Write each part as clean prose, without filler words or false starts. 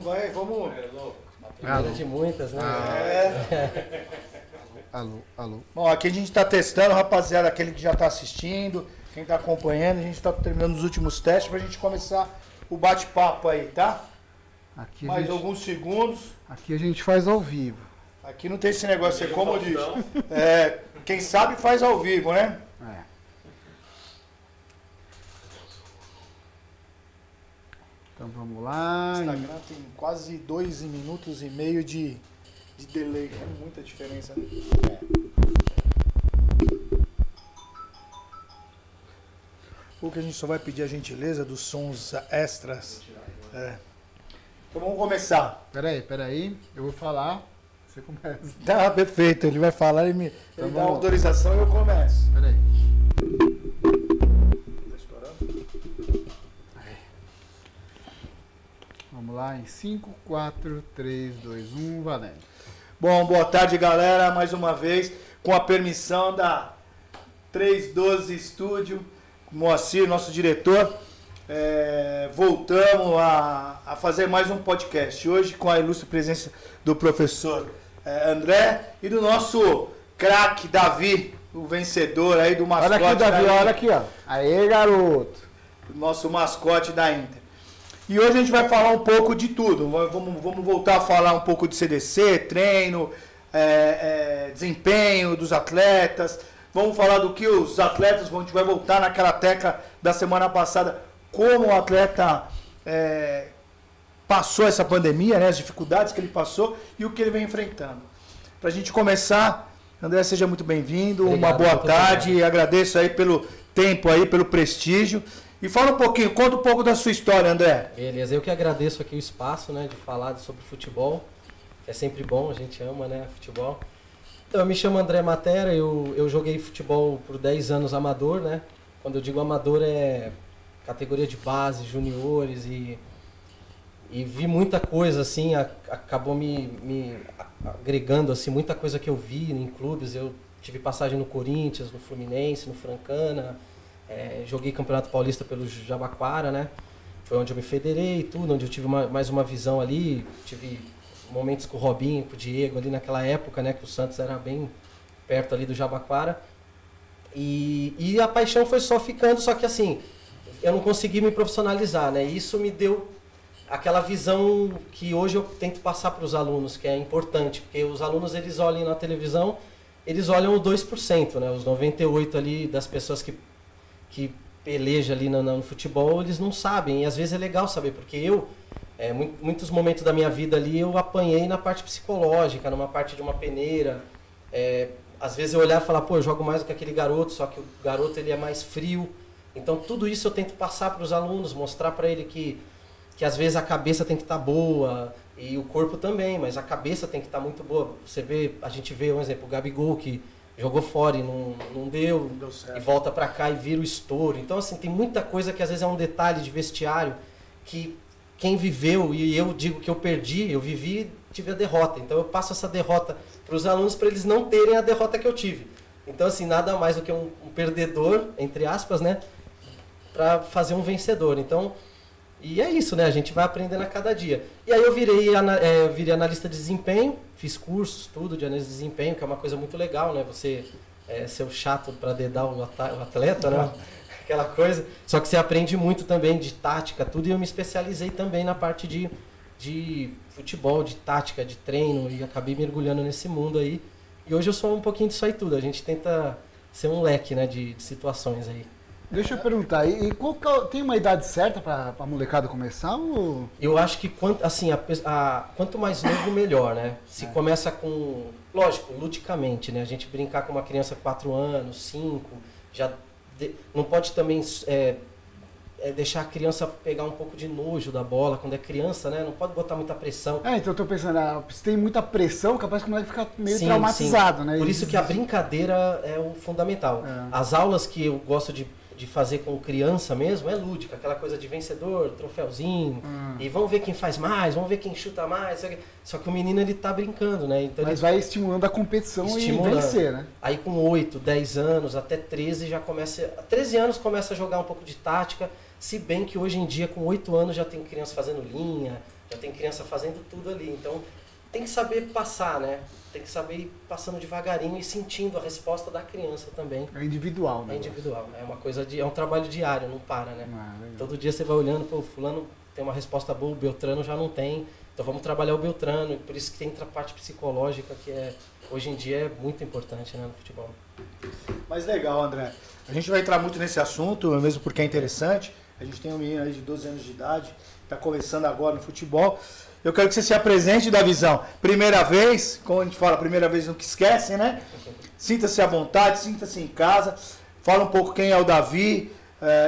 vamos. A primeira de muitas, né? Alô. Bom, aqui a gente está testando, rapaziada, aquele que já está assistindo, quem está acompanhando, a gente está terminando os últimos testes para a gente começar o bate-papo aí, tá? Aqui Mais alguns segundos. Aqui a gente faz ao vivo. Aqui não tem esse negócio, é como diz. Quem sabe faz ao vivo, né? Então vamos lá. O Instagram tem quase 2 minutos e meio de delay. É muita diferença, né? O que a gente só vai pedir a gentileza dos sons extras. Então vamos começar. Peraí. Eu vou falar. Você começa. Tá, perfeito. Ele vai falar, ele dá a autorização e eu começo. Peraí. Tá estourando? Vamos lá em 5, 4, 3, 2, 1, valendo. Bom, boa tarde, galera. Mais uma vez, com a permissão da 312 Estúdio, Moacir, nosso diretor, voltamos a fazer mais um podcast. Hoje com a ilustre presença do professor André e do nosso craque Davi, o vencedor aí do mascote. Olha aqui, Davi, olha aqui, ó. Aê, garoto. Nosso mascote da Inter. E hoje a gente vai falar um pouco de tudo. Vamos voltar a falar um pouco de CDC, treino, desempenho dos atletas. Vamos falar do que os atletas, a gente vai voltar naquela tecla da semana passada, como o atleta passou essa pandemia, né, as dificuldades que ele passou e o que ele vem enfrentando. Para a gente começar, André, seja muito bem-vindo, uma boa tarde, agradeço aí pelo tempo aí, pelo prestígio. E fala um pouquinho, conta um pouco da sua história, André. Beleza, eu que agradeço aqui o espaço, né, de falar sobre futebol, que é sempre bom, a gente ama, né, futebol. Então, eu me chamo André Matera, eu joguei futebol por 10 anos amador, né, quando eu digo amador é categoria de base, juniores e vi muita coisa, assim, acabou me agregando, assim, muita coisa que eu vi em clubes. Eu tive passagem no Corinthians, no Fluminense, no Francana, joguei Campeonato Paulista pelo Jabaquara, né? Foi onde eu me federei e tudo, onde eu tive mais uma visão ali, tive momentos com o Robinho, com o Diego ali naquela época, né? Que o Santos era bem perto ali do Jabaquara. E a paixão foi só ficando, só que assim, eu não consegui me profissionalizar, né? E isso me deu aquela visão que hoje eu tento passar para os alunos, que é importante, porque os alunos, eles olham na televisão, eles olham os 2%, né? Os 98% ali das pessoas que peleja ali no futebol, eles não sabem, e às vezes é legal saber, porque eu, muitos momentos da minha vida ali, eu apanhei na parte psicológica, numa parte de uma peneira, às vezes eu olhar e falar, pô, eu jogo mais do que aquele garoto, só que o garoto ele é mais frio. Então tudo isso eu tento passar para os alunos, mostrar para ele que às vezes a cabeça tem que estar boa, e o corpo também, mas a cabeça tem que estar muito boa. A gente vê, um exemplo, o Gabigol, que jogou fora e não deu e volta para cá e vira o estouro. Então, assim, tem muita coisa que às vezes é um detalhe de vestiário que quem viveu, e eu digo que eu perdi, eu vivi e tive a derrota. Então eu passo essa derrota para os alunos para eles não terem a derrota que eu tive. Então, assim, nada mais do que um perdedor, entre aspas, né, para fazer um vencedor. Então, e é isso, né? A gente vai aprendendo a cada dia. E aí eu virei analista de desempenho, fiz cursos, tudo de análise de desempenho, que é uma coisa muito legal, né? Você ser o chato para dedar o atleta, né? Aquela coisa. Só que você aprende muito também de tática, tudo. E eu me especializei também na parte de futebol, de tática, de treino. E acabei mergulhando nesse mundo aí. E hoje eu sou um pouquinho disso aí tudo. A gente tenta ser um leque, né, de situações aí. Deixa eu perguntar, tem uma idade certa para a molecada começar? Ou... Eu acho que quanto mais novo, melhor, né? Se começa com, lógico, ludicamente, né? A gente brincar com uma criança 4 anos, 5, não pode também deixar a criança pegar um pouco de nojo da bola quando é criança, né? Não pode botar muita pressão. Então eu tô pensando, se tem muita pressão, capaz que o moleque fica meio traumatizado, né? Por isso que a brincadeira é o fundamental. As aulas que eu gosto de fazer com criança mesmo é lúdica, aquela coisa de vencedor, troféuzinho, e vamos ver quem faz mais, vamos ver quem chuta mais. Só que o menino, ele tá brincando, né? Então, mas vai estimulando a competição e vencer, né? Aí com 8, 10 anos, até 13 já começa... 13 anos começa a jogar um pouco de tática, se bem que hoje em dia com 8 anos já tem criança fazendo linha, Já tem criança fazendo tudo ali. Então, tem que saber passar, né? Tem que saber ir passando devagarinho e sentindo a resposta da criança também. É individual, né? É individual. É uma coisa é um trabalho diário, não para, né? Todo dia você vai olhando, pô, fulano tem uma resposta boa, o Beltrano já não tem. Então vamos trabalhar o Beltrano. Por isso que tem a parte psicológica que hoje em dia é muito importante, né, no futebol. Mas legal, André. A gente vai entrar muito nesse assunto, mesmo porque é interessante. A gente tem um menino aí de 12 anos de idade, está começando agora no futebol. Eu quero que você se apresente, Davizão. Primeira vez, como a gente fala, primeira vez nunca esquece, né? Sinta-se à vontade, sinta-se em casa. Fala um pouco quem é o Davi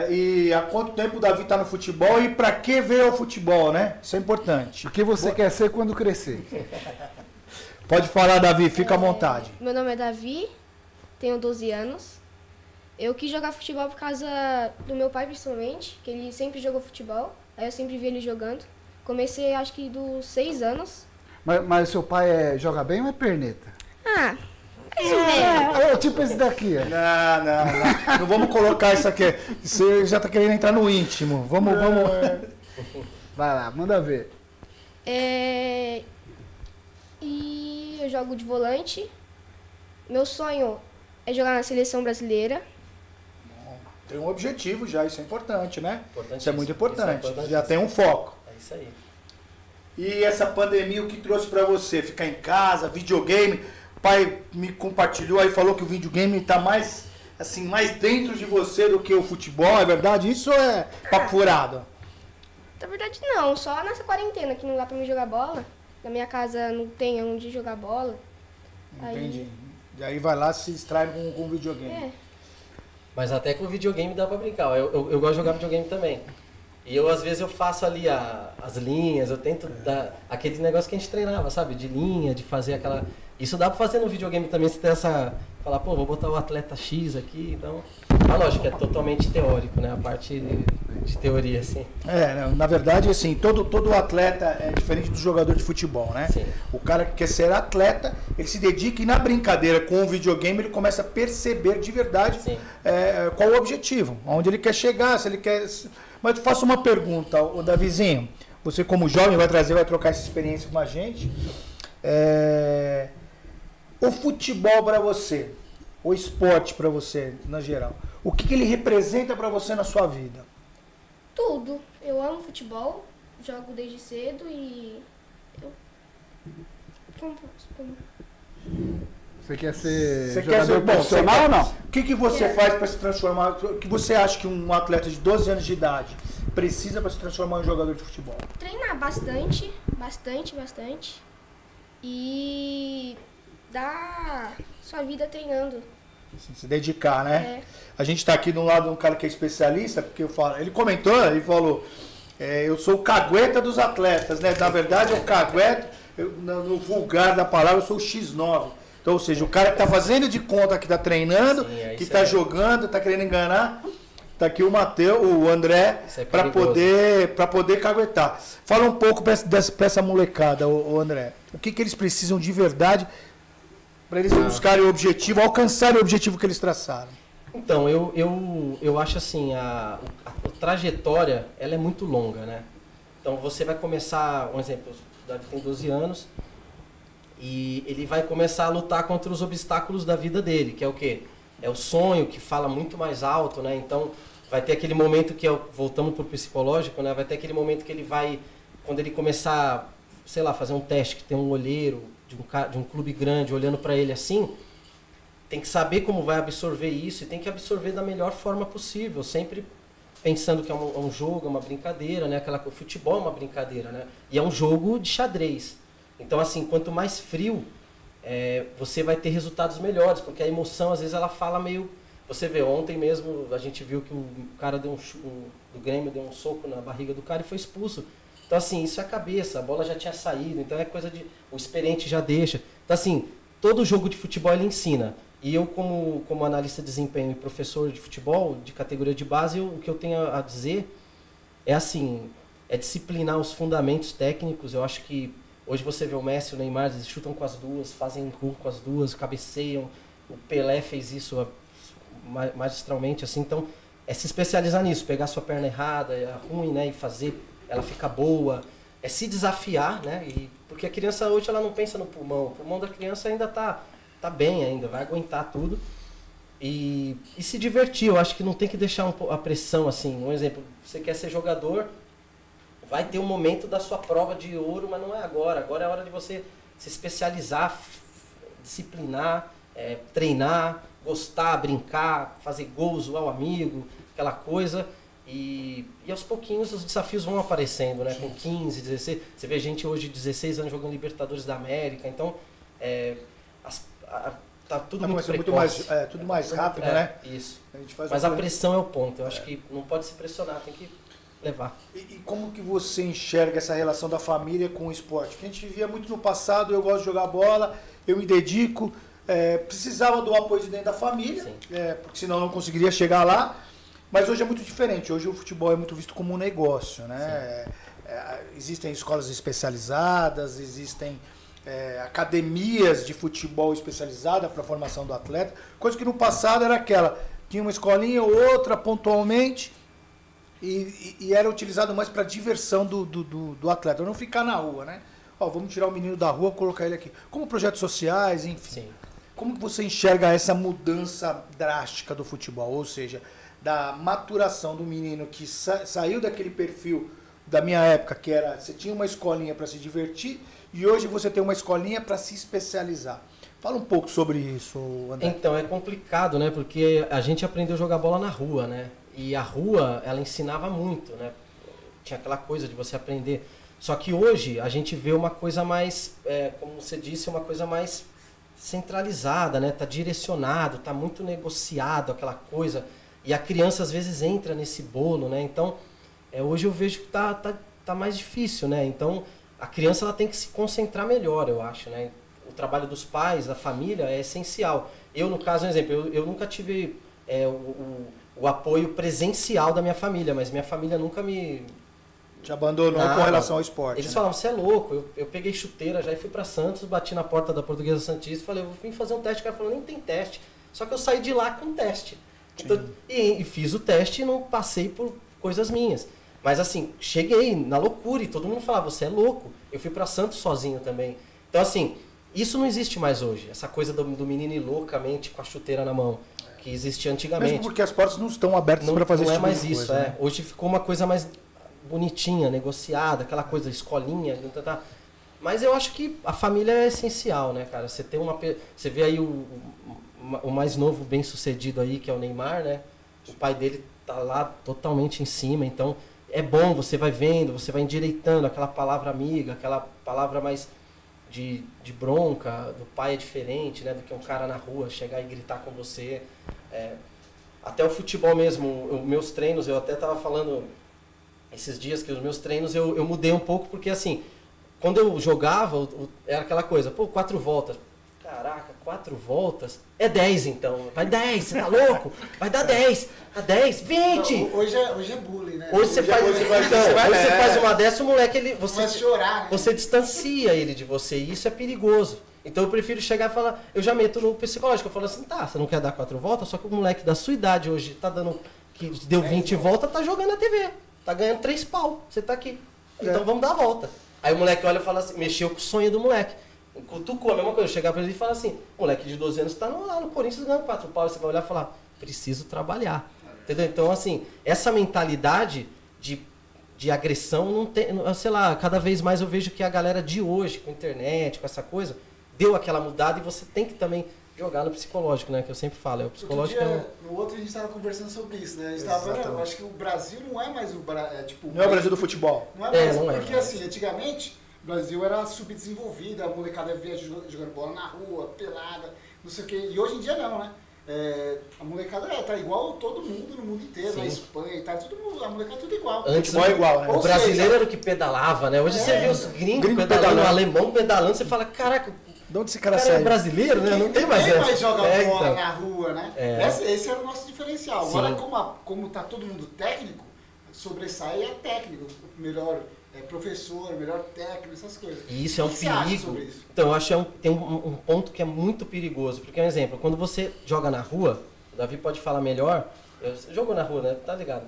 e há quanto tempo o Davi está no futebol e para que veio ao futebol, né? Isso é importante. O que você quer ser quando crescer? Pode falar, Davi, fica à vontade. Meu nome é Davi, tenho 12 anos. Eu quis jogar futebol por causa do meu pai, principalmente, que ele sempre jogou futebol. Aí eu sempre vi ele jogando. Comecei, acho que dos 6 anos. Mas seu pai joga bem ou é perneta? Tipo esse daqui. Não vamos colocar isso aqui. Você já está querendo entrar no íntimo. Vamos. Vai lá, manda ver. E eu jogo de volante. Meu sonho é jogar na seleção brasileira. Tem um objetivo já, isso é importante, né? Isso é muito Isso é importante. importante. Já tem um foco. É isso aí. E essa pandemia, o que trouxe para você? Ficar em casa, videogame. O pai me compartilhou aí, falou que o videogame está mais dentro de você do que o futebol. É verdade? Isso é papo furado? Na verdade, não. Só nessa quarentena que não dá pra mim jogar bola. Na minha casa não tem onde jogar bola. Entendi. E aí vai lá se distrai com o videogame. Mas até com o videogame dá pra brincar. Eu gosto de jogar videogame também. E às vezes eu faço ali as linhas, eu tento dar aquele negócio que a gente treinava, sabe? De linha, de fazer aquela... Isso dá pra fazer no videogame também, se tem falar, pô, vou botar o atleta X aqui, então... Mas lógico, é totalmente teórico, né? A parte de teoria, assim. Na verdade, assim, todo atleta é diferente do jogador de futebol, né? Sim. O cara que quer ser atleta, ele se dedica e na brincadeira com o videogame ele começa a perceber de verdade qual o objetivo, onde ele quer chegar, se ele quer... Mas eu faço uma pergunta, o Davizinho, você como jovem vai trocar essa experiência com a gente. O futebol para você, o esporte para você, na geral, o que ele representa para você na sua vida? Tudo. Eu amo futebol, jogo desde cedo e... Você quer ser jogador profissional ou não? O que você faz para se transformar? O que você acha que um atleta de 12 anos de idade precisa para se transformar em jogador de futebol? Treinar bastante. E dar sua vida treinando. Se dedicar, né? A gente está aqui do lado de um cara que é especialista, porque ele comentou, ele falou, eu sou o cagueta dos atletas, né? Na verdade, eu cagueto, no vulgar da palavra, eu sou o X9. Então, ou seja, o cara que está fazendo de conta que está treinando, que está jogando, está querendo enganar, está aqui o André, para poder caguetar. Fala um pouco para essa molecada, o André. O que eles precisam de verdade para eles buscarem o objetivo, alcançarem o objetivo que eles traçaram? Então, eu acho assim, a trajetória, ela é muito longa, né? Então, você vai começar, um exemplo, o Davi tem 12 anos, e ele vai começar a lutar contra os obstáculos da vida dele, que é o quê? É o sonho que fala muito mais alto, né? Então, vai ter aquele momento que, voltamos para o psicológico, né? Vai ter aquele momento que ele vai, quando ele começar, sei lá, fazer um teste, que tem um olheiro de um clube grande olhando para ele assim, tem que saber como vai absorver isso e tem que absorver da melhor forma possível, sempre pensando que é um jogo, é uma brincadeira, né? O futebol é uma brincadeira, né? E é um jogo de xadrez. Então, assim, quanto mais frio, você vai ter resultados melhores, porque a emoção, às vezes, ela fala meio... Você vê, ontem mesmo, a gente viu que o cara do Grêmio deu um soco na barriga do cara e foi expulso. Então, assim, isso é a cabeça, a bola já tinha saído, então é coisa de... O experiente já deixa. Então, assim, todo jogo de futebol ele ensina. E eu, como analista de desempenho e professor de futebol, de categoria de base, o que eu tenho a dizer é assim, é disciplinar os fundamentos técnicos. Eu acho que hoje você vê o Messi e o Neymar, eles chutam com as duas, fazem gol com as duas, cabeceiam. O Pelé fez isso magistralmente, assim. Então, é se especializar nisso, pegar a sua perna errada, ruim, né, e fazer ela ficar boa. se desafiar, né? Porque a criança hoje ela não pensa no pulmão. O pulmão da criança ainda tá bem ainda, vai aguentar tudo. E se divertir, eu acho que não tem que deixar a pressão assim. Um exemplo, você quer ser jogador, vai ter um momento da sua prova de ouro, mas não é agora. Agora é a hora de você se especializar, disciplinar, treinar, gostar, brincar, fazer gols, zoar o amigo, aquela coisa. E aos pouquinhos os desafios vão aparecendo, né? Com 15, 16. Você vê gente hoje de 16 anos jogando Libertadores da América. Então, tá tudo muito precoce. Tudo mais rápido, né? Isso. Mas a pressão é o ponto. Eu acho que não pode se pressionar, tem que levar. E como que você enxerga essa relação da família com o esporte? Porque a gente vivia muito no passado, eu gosto de jogar bola, eu me dedico, precisava do apoio de dentro da família, porque senão eu não conseguiria chegar lá. Mas hoje é muito diferente, hoje o futebol é muito visto como um negócio, né? Existem escolas especializadas, existem academias de futebol especializada para a formação do atleta, coisa que no passado era tinha uma escolinha ou outra pontualmente e era utilizado mais para diversão do atleta, não ficar na rua, né? Vamos tirar o menino da rua e colocar ele aqui. Como projetos sociais, enfim. Sim. Como que você enxerga essa mudança drástica do futebol? Ou seja, da maturação do menino que saiu daquele perfil da minha época, que era, você tinha uma escolinha para se divertir, e hoje você tem uma escolinha para se especializar. Fala um pouco sobre isso, André. Então, é complicado, né? Porque a gente aprendeu a jogar bola na rua, né? E a rua, ela ensinava muito, né? Tinha aquela coisa de você aprender. Só que hoje a gente vê uma coisa mais, como você disse, uma coisa mais centralizada, né? Tá direcionado, tá muito negociado aquela coisa. E a criança às vezes entra nesse bolo, né? Então, hoje eu vejo que tá mais difícil, né? Então, a criança ela tem que se concentrar melhor, eu acho, né? O trabalho dos pais, da família é essencial. Eu, no caso, um exemplo, eu nunca tive o apoio presencial da minha família, mas minha família nunca te abandonou com relação ao esporte. Eles né? falavam, você é louco, eu peguei chuteira já e fui para Santos, bati na porta da Portuguesa Santista e falei, eu vim fazer um teste. O cara falou, nem tem teste. Só que eu saí de lá com teste. Então, e fiz o teste e não passei por coisas minhas. Mas assim, cheguei na loucura e todo mundo falava, você é louco. Eu fui para Santos sozinho também. Então assim, isso não existe mais hoje. Essa coisa do menino ir loucamente com a chuteira na mão, que existia antigamente. Mesmo porque as portas não estão abertas para fazer isso. Não tipo é mais de isso, coisa, né? Hoje ficou uma coisa mais bonitinha, negociada, aquela coisa, escolinha. Mas eu acho que a família é essencial, né, cara? Você vê aí o mais novo bem sucedido aí, que é o Neymar, né? O pai dele tá lá totalmente em cima, então é bom, você vai vendo, você vai endireitando aquela palavra amiga, aquela palavra mais de bronca, do pai é diferente, né? Do que um cara na rua chegar e gritar com você. Até o futebol mesmo, os meus treinos, eu até tava falando esses dias que os meus treinos eu mudei um pouco, porque assim, quando eu jogava, era aquela coisa, 4 voltas. Caraca, 4 voltas? É 10 então. Vai 10, você tá louco? Vai dar 10. Dá 10, 20. Então, hoje é bullying, né? Hoje você faz uma dessa, o moleque, você chorar, né? Você distancia ele de você e isso é perigoso. Então eu prefiro chegar e falar, eu já meto no psicológico, eu falo assim, tá, você não quer dar 4 voltas, só que o moleque da sua idade hoje tá dando, que deu 20 voltas, tá jogando na TV. Tá ganhando 3 pau, você tá aqui. Então vamos dar a volta. Aí o moleque olha e fala assim, mexeu com o sonho do moleque. Cutucou a mesma coisa, eu chegar pra ele e falar assim, moleque de 12 anos tá lá no Corinthians ganhando 4 pau, você vai olhar e falar, preciso trabalhar. Entendeu? Então assim, essa mentalidade de agressão não tem, sei lá, cada vez mais eu vejo que a galera de hoje, com a internet, com essa coisa, deu aquela mudada e você tem que também jogar no psicológico, né? Que eu sempre falo, o psicológico no outro a gente estava conversando sobre isso, né? A gente estava falando, eu acho que o Brasil não é mais não é o Brasil do futebol. Não é mais, porque assim, antigamente o Brasil era subdesenvolvido, a molecada via jogando bola na rua, pelada, não sei o quê. E hoje em dia não, né? A molecada tá igual todo mundo no mundo inteiro, na Espanha e tal, a molecada é tudo igual. Antes é igual, né? O brasileiro era o que pedalava, né? Hoje você vê os gringos pedalando, o alemão pedalando, você fala, caraca, de onde esse cara é brasileiro, né? Não tem mais essa. mais joga bola na rua, né? Esse era o nosso diferencial. Sim. Agora, como tá todo mundo técnico, sobressai é técnico, melhor professor, melhor técnico, essas coisas. E isso é um perigo. Então, eu acho que tem um ponto que é muito perigoso. Porque, um exemplo, quando você joga na rua, o Davi pode falar melhor, jogou na rua, né? Tá ligado?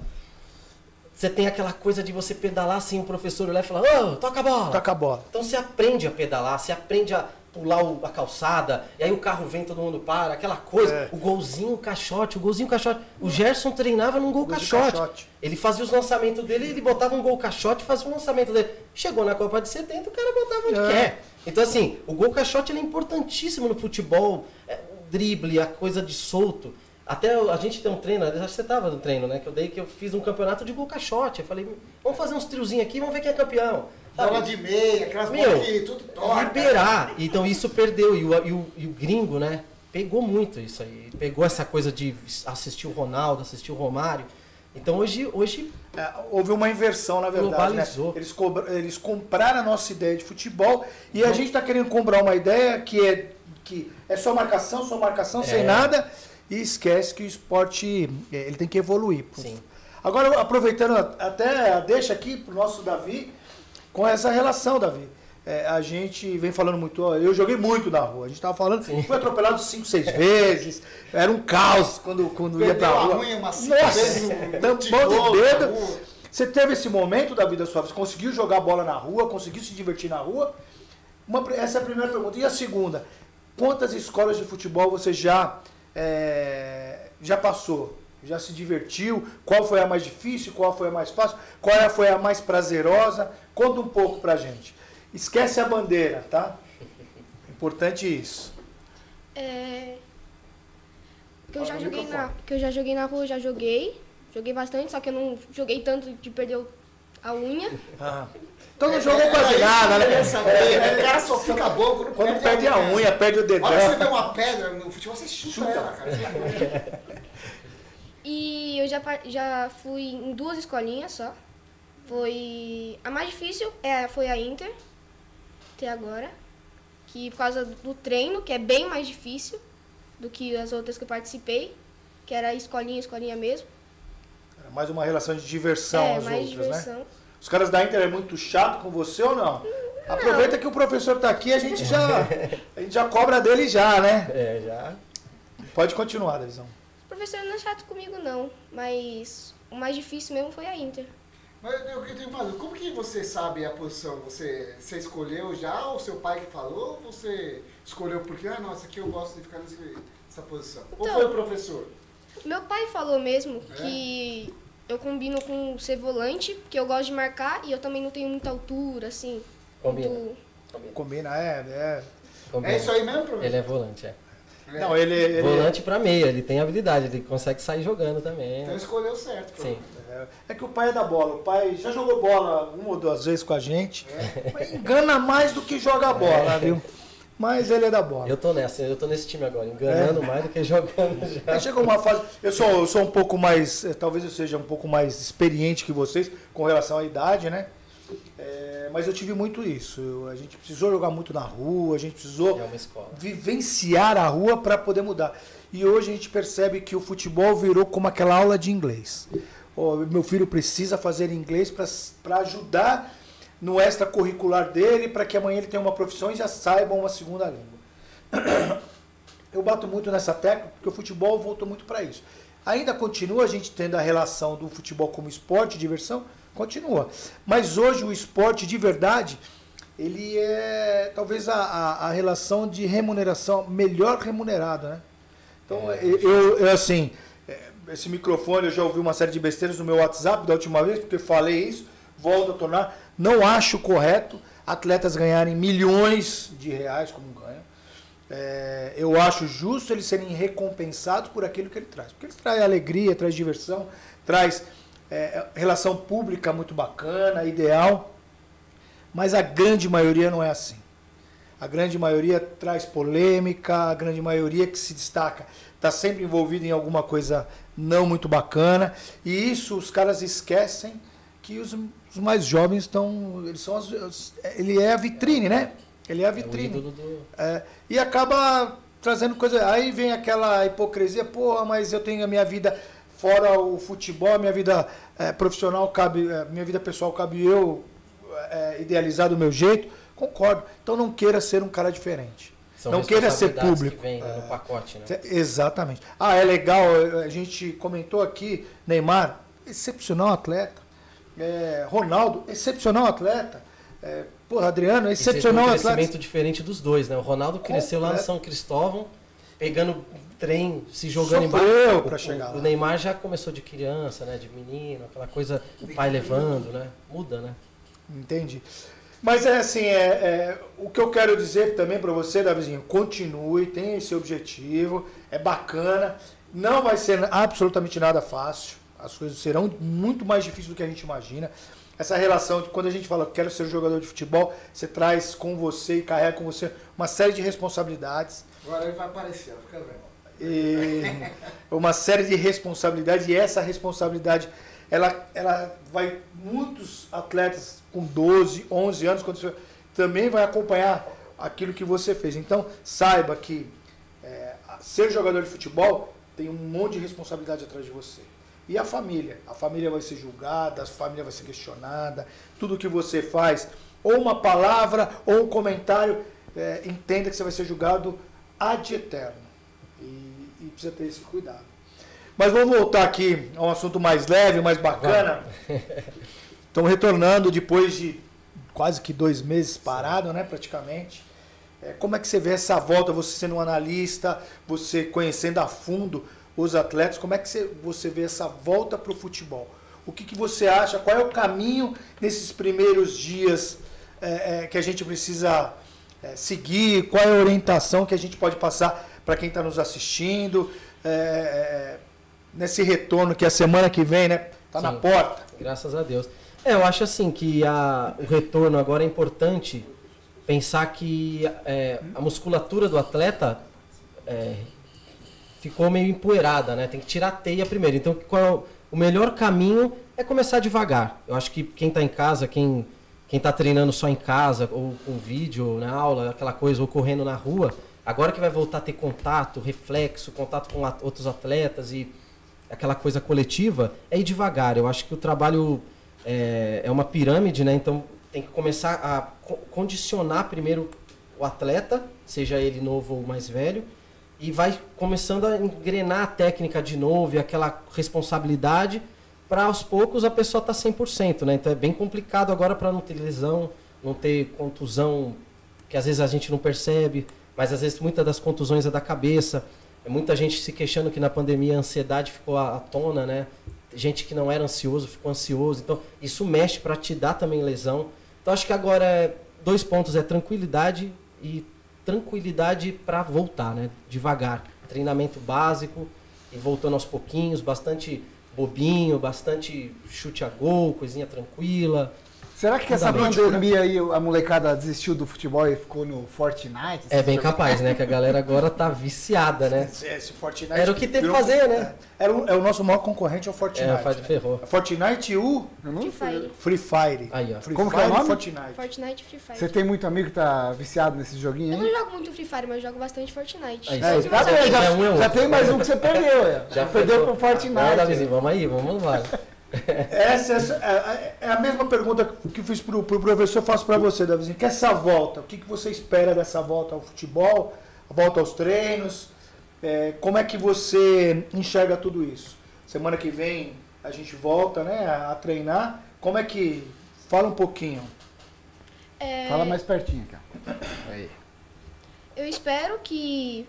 Você tem aquela coisa de você pedalar assim, o professor olhar e falar, ô, toca a bola. Toca a bola. Então você aprende a pedalar, você aprende a pular a calçada, e aí o carro vem, todo mundo para, aquela coisa, o golzinho, o caixote. O Gerson treinava num gol caixote. Ele fazia os lançamentos dele, ele botava um gol caixote e fazia o lançamento dele. Chegou na Copa de 70, o cara botava onde quer. Então assim, o gol caixote ele é importantíssimo no futebol, o drible, a coisa de solto. Até a gente tem um treino, acho que você estava no treino, né? Que eu fiz um campeonato de gol caixote. Eu falei, vamos fazer uns triozinhos aqui, vamos ver quem é campeão. Bola de meia, aquelas bolas que tudo torta. Liberar. Então isso perdeu. E o gringo, né? Pegou muito isso aí. Pegou essa coisa de assistir o Ronaldo, assistir o Romário. Então hoje houve uma inversão, na verdade. Globalizou. Né? Eles compraram a nossa ideia de futebol e a gente está querendo comprar uma ideia que é só marcação, sem nada. E esquece que o esporte ele tem que evoluir. Sim. Agora, aproveitando até deixa aqui para o nosso Davi, com essa relação, Davi. A gente vem falando muito, eu joguei muito na rua, a gente estava falando, fui atropelado 5, 6 vezes, era um caos quando ia para a rua. Nossa, tampão de dedo. Você teve esse momento da vida sua, você conseguiu jogar bola na rua, conseguiu se divertir na rua? Essa é a primeira pergunta. E a segunda, quantas escolas de futebol você já passou? Já se divertiu? Qual foi a mais difícil? Qual foi a mais fácil? Qual foi a mais prazerosa? Conta um pouco pra gente. Esquece a bandeira, tá? Importante isso. Que eu já joguei na rua, já joguei. Joguei bastante, só que eu não joguei tanto de perder a unha. Então não jogou quase nada, né? O cara só fica bom quando perde a unha, perde o dedão. Olha, você vê uma pedra no futebol, você chuta ela, cara. E eu já fui em 2 escolinhas só. A mais difícil foi a Inter, até agora. Que por causa do treino, que é bem mais difícil do que as outras que eu participei. Que era escolinha mesmo. Era mais uma relação de diversão as mais outras, diversão. Né? Os caras da Inter é muito chato com você ou não? Aproveita que o professor está aqui, a gente já cobra dele já, né? Já. Pode continuar, Davizão. O professor não é chato comigo não, mas o mais difícil mesmo foi a Inter. Mas eu tenho uma dúvida, como que você sabe a posição? Você escolheu já, ou seu pai que falou, ou você escolheu porque, essa aqui eu gosto de ficar nessa posição? Então, ou foi o professor? Meu pai falou mesmo que eu combino com ser volante, porque eu gosto de marcar e eu também não tenho muita altura, assim. Combina. Combina, Combina. É isso aí mesmo, professor? Ele é volante, Não, ele volante pra meia, ele tem habilidade, ele consegue sair jogando também. Então escolheu certo, Sim. É que o pai é da bola. O pai já jogou bola 1 ou 2 vezes com a gente. Mas engana mais do que joga bola, viu? Mas ele é da bola. Eu tô nesse time agora, enganando mais do que jogando já. Aí chega uma fase. Eu sou um pouco mais. Talvez eu seja um pouco mais experiente que vocês com relação à idade, né? Mas eu tive muito isso. A gente precisou jogar muito na rua, a gente precisou vivenciar a rua para poder mudar. E hoje a gente percebe que o futebol virou como aquela aula de inglês. Meu filho precisa fazer inglês para ajudar no extracurricular dele, para que amanhã ele tenha uma profissão e já saiba uma segunda língua. Eu bato muito nessa tecla, porque o futebol voltou muito para isso. Ainda continua a gente tendo a relação do futebol como esporte, diversão, continua. Mas hoje o esporte de verdade, ele é talvez a relação de remuneração melhor remunerada, né? Então, eu assim, esse microfone, eu já ouvi uma série de besteiras no meu WhatsApp da última vez, porque eu falei isso, volto a tornar. Não acho correto atletas ganharem milhões de reais, como ganham. Eu acho justo eles serem recompensados por aquilo que ele traz. Porque ele traz alegria, traz diversão, traz relação pública muito bacana, ideal. Mas a grande maioria não é assim. A grande maioria traz polêmica, a grande maioria que se destaca está sempre envolvido em alguma coisa não muito bacana. E isso os caras esquecem que os mais jovens estão... Ele é a vitrine, né? Ele é a vitrine. E acaba trazendo coisa... Aí vem aquela hipocrisia, mas eu tenho a minha vida fora o futebol, a minha vida profissional minha vida pessoal cabe eu idealizar do meu jeito. Concordo. Então não queira ser um cara diferente. Não queira ser público. Que vem no pacote, né? Exatamente. É legal, a gente comentou aqui, Neymar, excepcional atleta. Ronaldo, excepcional atleta. Adriano, excepcional atleta. Um crescimento diferente dos dois, né? O Ronaldo cresceu lá no São Cristóvão, pegando trem, se jogando embaixo para chegar lá. O Neymar já começou de criança, né? De menino, aquela coisa, o pai levando, né? Muda, né? Entendi. Mas o que eu quero dizer também para você, Davizinho, continue, tenha esse objetivo, é bacana, não vai ser absolutamente nada fácil, as coisas serão muito mais difíceis do que a gente imagina. Essa relação de quando a gente fala que quero ser jogador de futebol, você traz com você e carrega com você uma série de responsabilidades. Agora ele vai aparecer, fica vendo. Uma série de responsabilidades, e essa responsabilidade ela vai, muitos atletas com 12, 11 anos também vai acompanhar aquilo que você fez. Então saiba que ser jogador de futebol tem um monte de responsabilidade atrás de você. E a família vai ser julgada, a família vai ser questionada, tudo que você faz, ou uma palavra ou um comentário, entenda que você vai ser julgado ad eterno. E precisa ter esse cuidado. Mas vamos voltar aqui a um assunto mais leve, mais bacana. Estamos retornando depois de quase que 2 meses parado, né, praticamente. Como é que você vê essa volta, você sendo um analista, você conhecendo a fundo os atletas, como é que você vê essa volta para o futebol? O que você acha? Qual é o caminho nesses primeiros dias que a gente precisa seguir? Qual é a orientação que a gente pode passar para quem está nos assistindo? Nesse retorno que a semana que vem, né, está na porta. Graças a Deus. Eu acho assim que o retorno agora é importante pensar que a musculatura do atleta ficou meio empoeirada, né? Tem que tirar a teia primeiro. Então, o melhor caminho é começar devagar. Eu acho que quem está em casa, quem está treinando só em casa, ou com vídeo, na aula, aquela coisa, ou correndo na rua, agora que vai voltar a ter contato, reflexo, contato com outros atletas e aquela coisa coletiva, é ir devagar. Eu acho que o trabalho é uma pirâmide, né? Então, tem que começar a condicionar primeiro o atleta, seja ele novo ou mais velho, e vai começando a engrenar a técnica de novo e aquela responsabilidade para aos poucos a pessoa estar 100%, né? Então é bem complicado agora para não ter lesão, não ter contusão, que às vezes a gente não percebe, mas às vezes muitas das contusões é da cabeça. Muita gente se queixando que na pandemia a ansiedade ficou à tona, né? Gente que não era ansioso ficou ansioso. Então isso mexe para te dar também lesão. Então acho que agora 2 pontos é tranquilidade e tranquilidade para voltar, né? Devagar. Treinamento básico e voltando aos pouquinhos, bastante bobinho, bastante chute a gol, coisinha tranquila. Será que essa pandemia aí a molecada desistiu do futebol e ficou no Fortnite? É bem capaz, né? Que a galera agora tá viciada, né? Esse Fortnite era o que tem que fazer, né? É o nosso maior concorrente, é o Fortnite. Ferrou. Fortnite e o Free Fire. Aí, ó. Como que é o nome? Fortnite e Free Fire. Você tem muito amigo que tá viciado nesse joguinho aí? Eu não jogo muito Free Fire, mas eu jogo bastante Fortnite. Já tem mais um que você perdeu, já perdeu pro Fortnite. Vamos aí, vamos lá. Essa é a mesma pergunta que eu fiz pro professor, eu faço para você, Davizinho. Que essa volta, o que você espera dessa volta ao futebol, a volta aos treinos? Como é que você enxerga tudo isso? Semana que vem a gente volta, né, a treinar. Como é que... Fala um pouquinho. Fala mais pertinho, cara. Aí. Eu espero que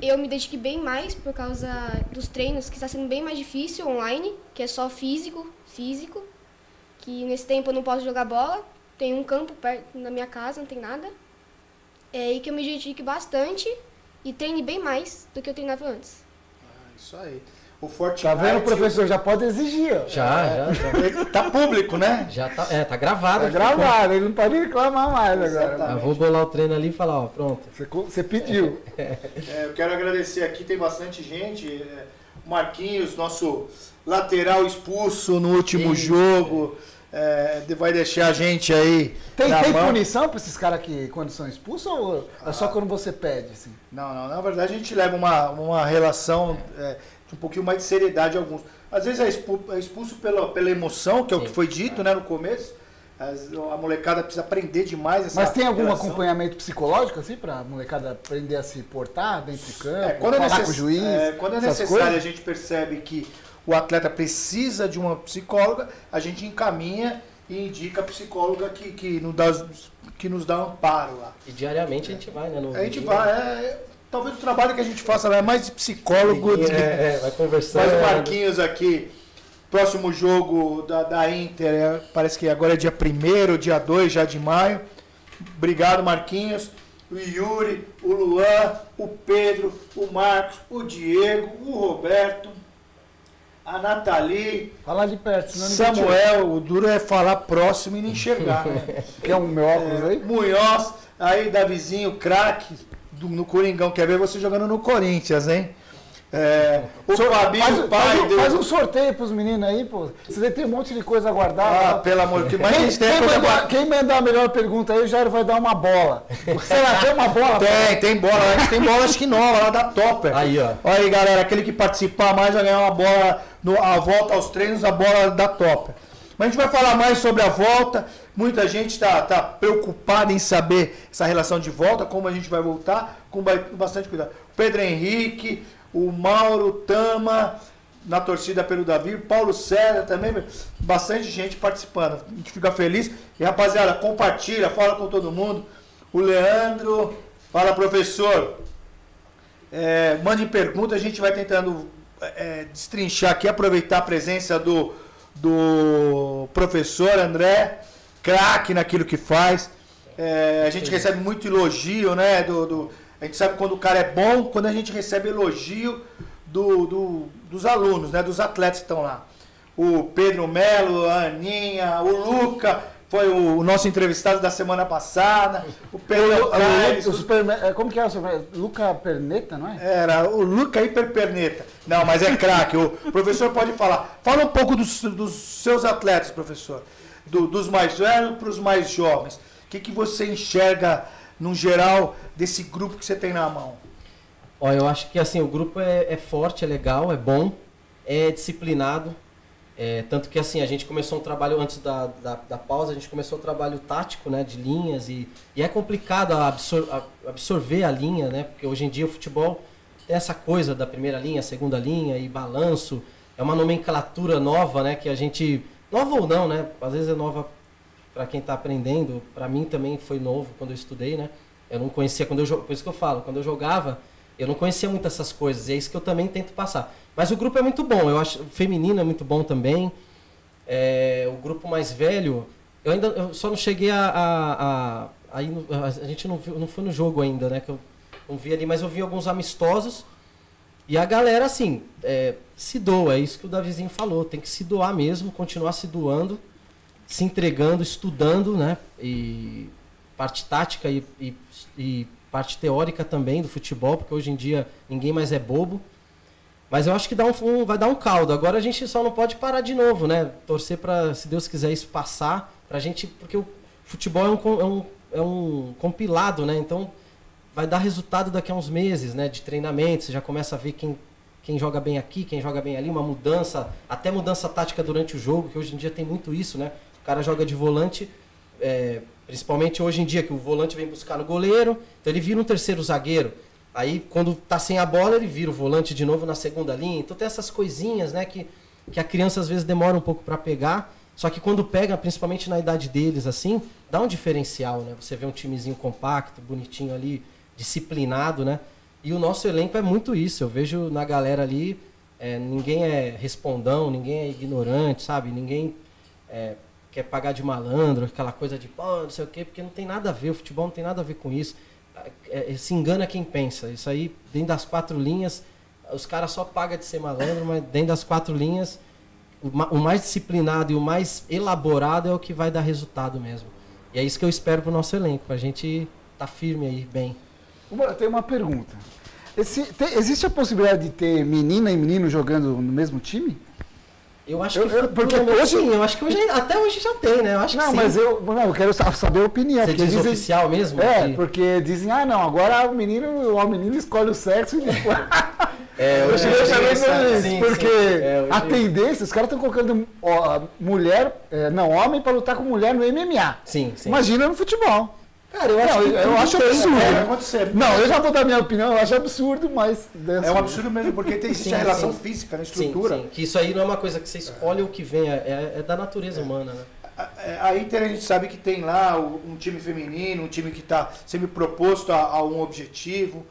eu me dedique bem mais por causa dos treinos, que está sendo bem mais difícil online, que é só físico, que nesse tempo eu não posso jogar bola, tem um campo perto da minha casa, não tem nada, e que eu me dedique bastante e treine bem mais do que eu treinava antes. Isso aí. O Fortnite... Tá vendo, professor? Já pode exigir. Já. Tá público, né? Já tá, tá gravado. Tá gravado, ele não pode reclamar mais agora. Eu vou bolar o treino ali e falar, ó, pronto. Você pediu. Eu quero agradecer aqui, tem bastante gente. O Marquinhos, nosso lateral expulso no último jogo, vai deixar a gente aí. Tem punição para esses caras que quando são expulsos ou é só quando você pede? Assim? Não, na verdade a gente leva uma relação de um pouquinho mais de seriedade alguns. Às vezes é expulso pela emoção, que é o que foi dito, né, no começo. A molecada precisa aprender demais essa Mas tem algum relação. acompanhamento psicológico assim para a molecada aprender a se portar dentro de campo, quando falar com o juiz? Quando é necessário, a gente percebe que o atleta precisa de uma psicóloga, a gente encaminha e indica a psicóloga que nos dá um amparo lá. E diariamente a gente vai, né? A gente vai, talvez o trabalho que a gente faça lá é mais de psicólogo. Vai conversar. Mas o Marquinhos aqui, próximo jogo da Inter, parece que agora é dia 1º, dia 2 já de maio. Obrigado, Marquinhos. O Yuri, o Luan, o Pedro, o Marcos, o Diego, o Roberto, a Nathalie. Fala de perto, senão Samuel, o duro é falar próximo e não enxergar, né? Quer um meu óculos aí? Munhoz, aí Davizinho, craque no Coringão. Quer ver você jogando no Corinthians, hein? O Fabinho, faz um sorteio pros meninos aí, pô. Você tem um monte de coisa guardada. Pelo amor de Deus. Quem mandar a melhor pergunta aí, o Jairo vai dar uma bola. Será que tem uma bola? Tem bola. A gente tem bola, acho que nova, lá da Topper. Aí, ó. Olha aí, galera. Aquele que participar mais vai ganhar uma bola, a volta aos treinos, a bola da Topper. Mas a gente vai falar mais sobre a volta. Muita gente está preocupada em saber essa relação de volta, como a gente vai voltar, com bastante cuidado. Pedro Henrique, o Mauro Tama, na torcida pelo Davi, Paulo César também, bastante gente participando. A gente fica feliz. E, rapaziada, compartilha, fala com todo mundo. O Leandro, fala, professor. Mande pergunta, a gente vai tentando destrinchar aqui, aproveitar a presença do professor André, craque naquilo que faz. A gente recebe muito elogio, né? A gente sabe quando o cara é bom, quando a gente recebe elogio dos alunos, né? Dos atletas que estão lá. O Pedro Melo, a Aninha, o Luca, foi o nosso entrevistado da semana passada. O Pedro como que é o seu Luca Perneta, não é? Era o Luca Hiperperneta. Não, mas é craque. O professor pode falar. Fala um pouco dos seus atletas, professor. Dos mais velhos para os mais jovens. O que você enxerga, no geral, desse grupo que você tem na mão? Eu acho que assim, o grupo é forte, é legal, é bom, é disciplinado. Tanto que assim, a gente começou um trabalho antes da pausa, a gente começou um trabalho tático, né, de linhas, e é complicado absorver a linha, né, porque hoje em dia o futebol tem essa coisa da primeira linha, segunda linha e balanço, é uma nomenclatura nova, né, que a gente, nova ou não, né, às vezes é nova para quem está aprendendo, para mim também foi novo quando eu estudei, né, eu não conhecia, por isso que eu falo, quando eu jogava, eu não conhecia muito essas coisas, e é isso que eu também tento passar. Mas o grupo é muito bom, eu acho, o feminino é muito bom também. O grupo mais velho, eu só não cheguei a gente não foi no jogo ainda, né? Que eu não vi ali, mas eu vi alguns amistosos. E a galera, assim, se doa, é isso que o Davizinho falou, tem que se doar mesmo, continuar se doando, se entregando, estudando, né? E parte tática e parte teórica também do futebol, porque hoje em dia ninguém mais é bobo. Mas eu acho que vai dar um caldo. Agora a gente só não pode parar de novo, né? Torcer para, se Deus quiser, isso passar pra gente, porque o futebol é um compilado, né? Então vai dar resultado daqui a uns meses, né? De treinamento, você já começa a ver quem joga bem aqui, quem joga bem ali, uma mudança, até mudança tática durante o jogo, que hoje em dia tem muito isso, né? O cara joga de volante, principalmente hoje em dia, que o volante vem buscar no goleiro, então ele vira um terceiro zagueiro. Aí, quando tá sem a bola, ele vira o volante de novo na segunda linha. Então tem essas coisinhas, né, que a criança às vezes demora um pouco para pegar. Só que quando pega, principalmente na idade deles, assim, dá um diferencial, né? Você vê um timezinho compacto, bonitinho ali, disciplinado, né? E o nosso elenco é muito isso. Eu vejo na galera ali, ninguém é respondão, ninguém é ignorante, sabe? Ninguém quer pagar de malandro, aquela coisa de, pô, não sei o quê, porque não tem nada a ver, o futebol não tem nada a ver com isso. Se engana quem pensa. Isso aí, dentro das 4 linhas, os caras só pagam de ser malandro, mas dentro das 4 linhas, o mais disciplinado e o mais elaborado é o que vai dar resultado mesmo. E é isso que eu espero pro nosso elenco, pra gente tá firme aí, bem. Eu tenho uma pergunta. Existe a possibilidade de ter menina e menino jogando no mesmo time? Eu acho que porque hoje, eu acho que até hoje já tem, né? Eu acho que sim. Mas eu quero saber a opinião. Você diz oficial mesmo? Porque dizem, o menino escolhe o sexo e depois... A tendência, os caras estão colocando homem para lutar com mulher no MMA. Sim. Imagina no futebol. Cara, eu acho absurdo. Não, eu já vou dar minha opinião, eu acho absurdo, mas... É um absurdo mesmo, porque existe a relação física, a estrutura. Sim. Que isso aí não é uma coisa que você escolhe ou que vem, é da natureza humana, né? A Inter, a gente sabe que tem lá um time feminino, um time que está sempre proposto a um objetivo.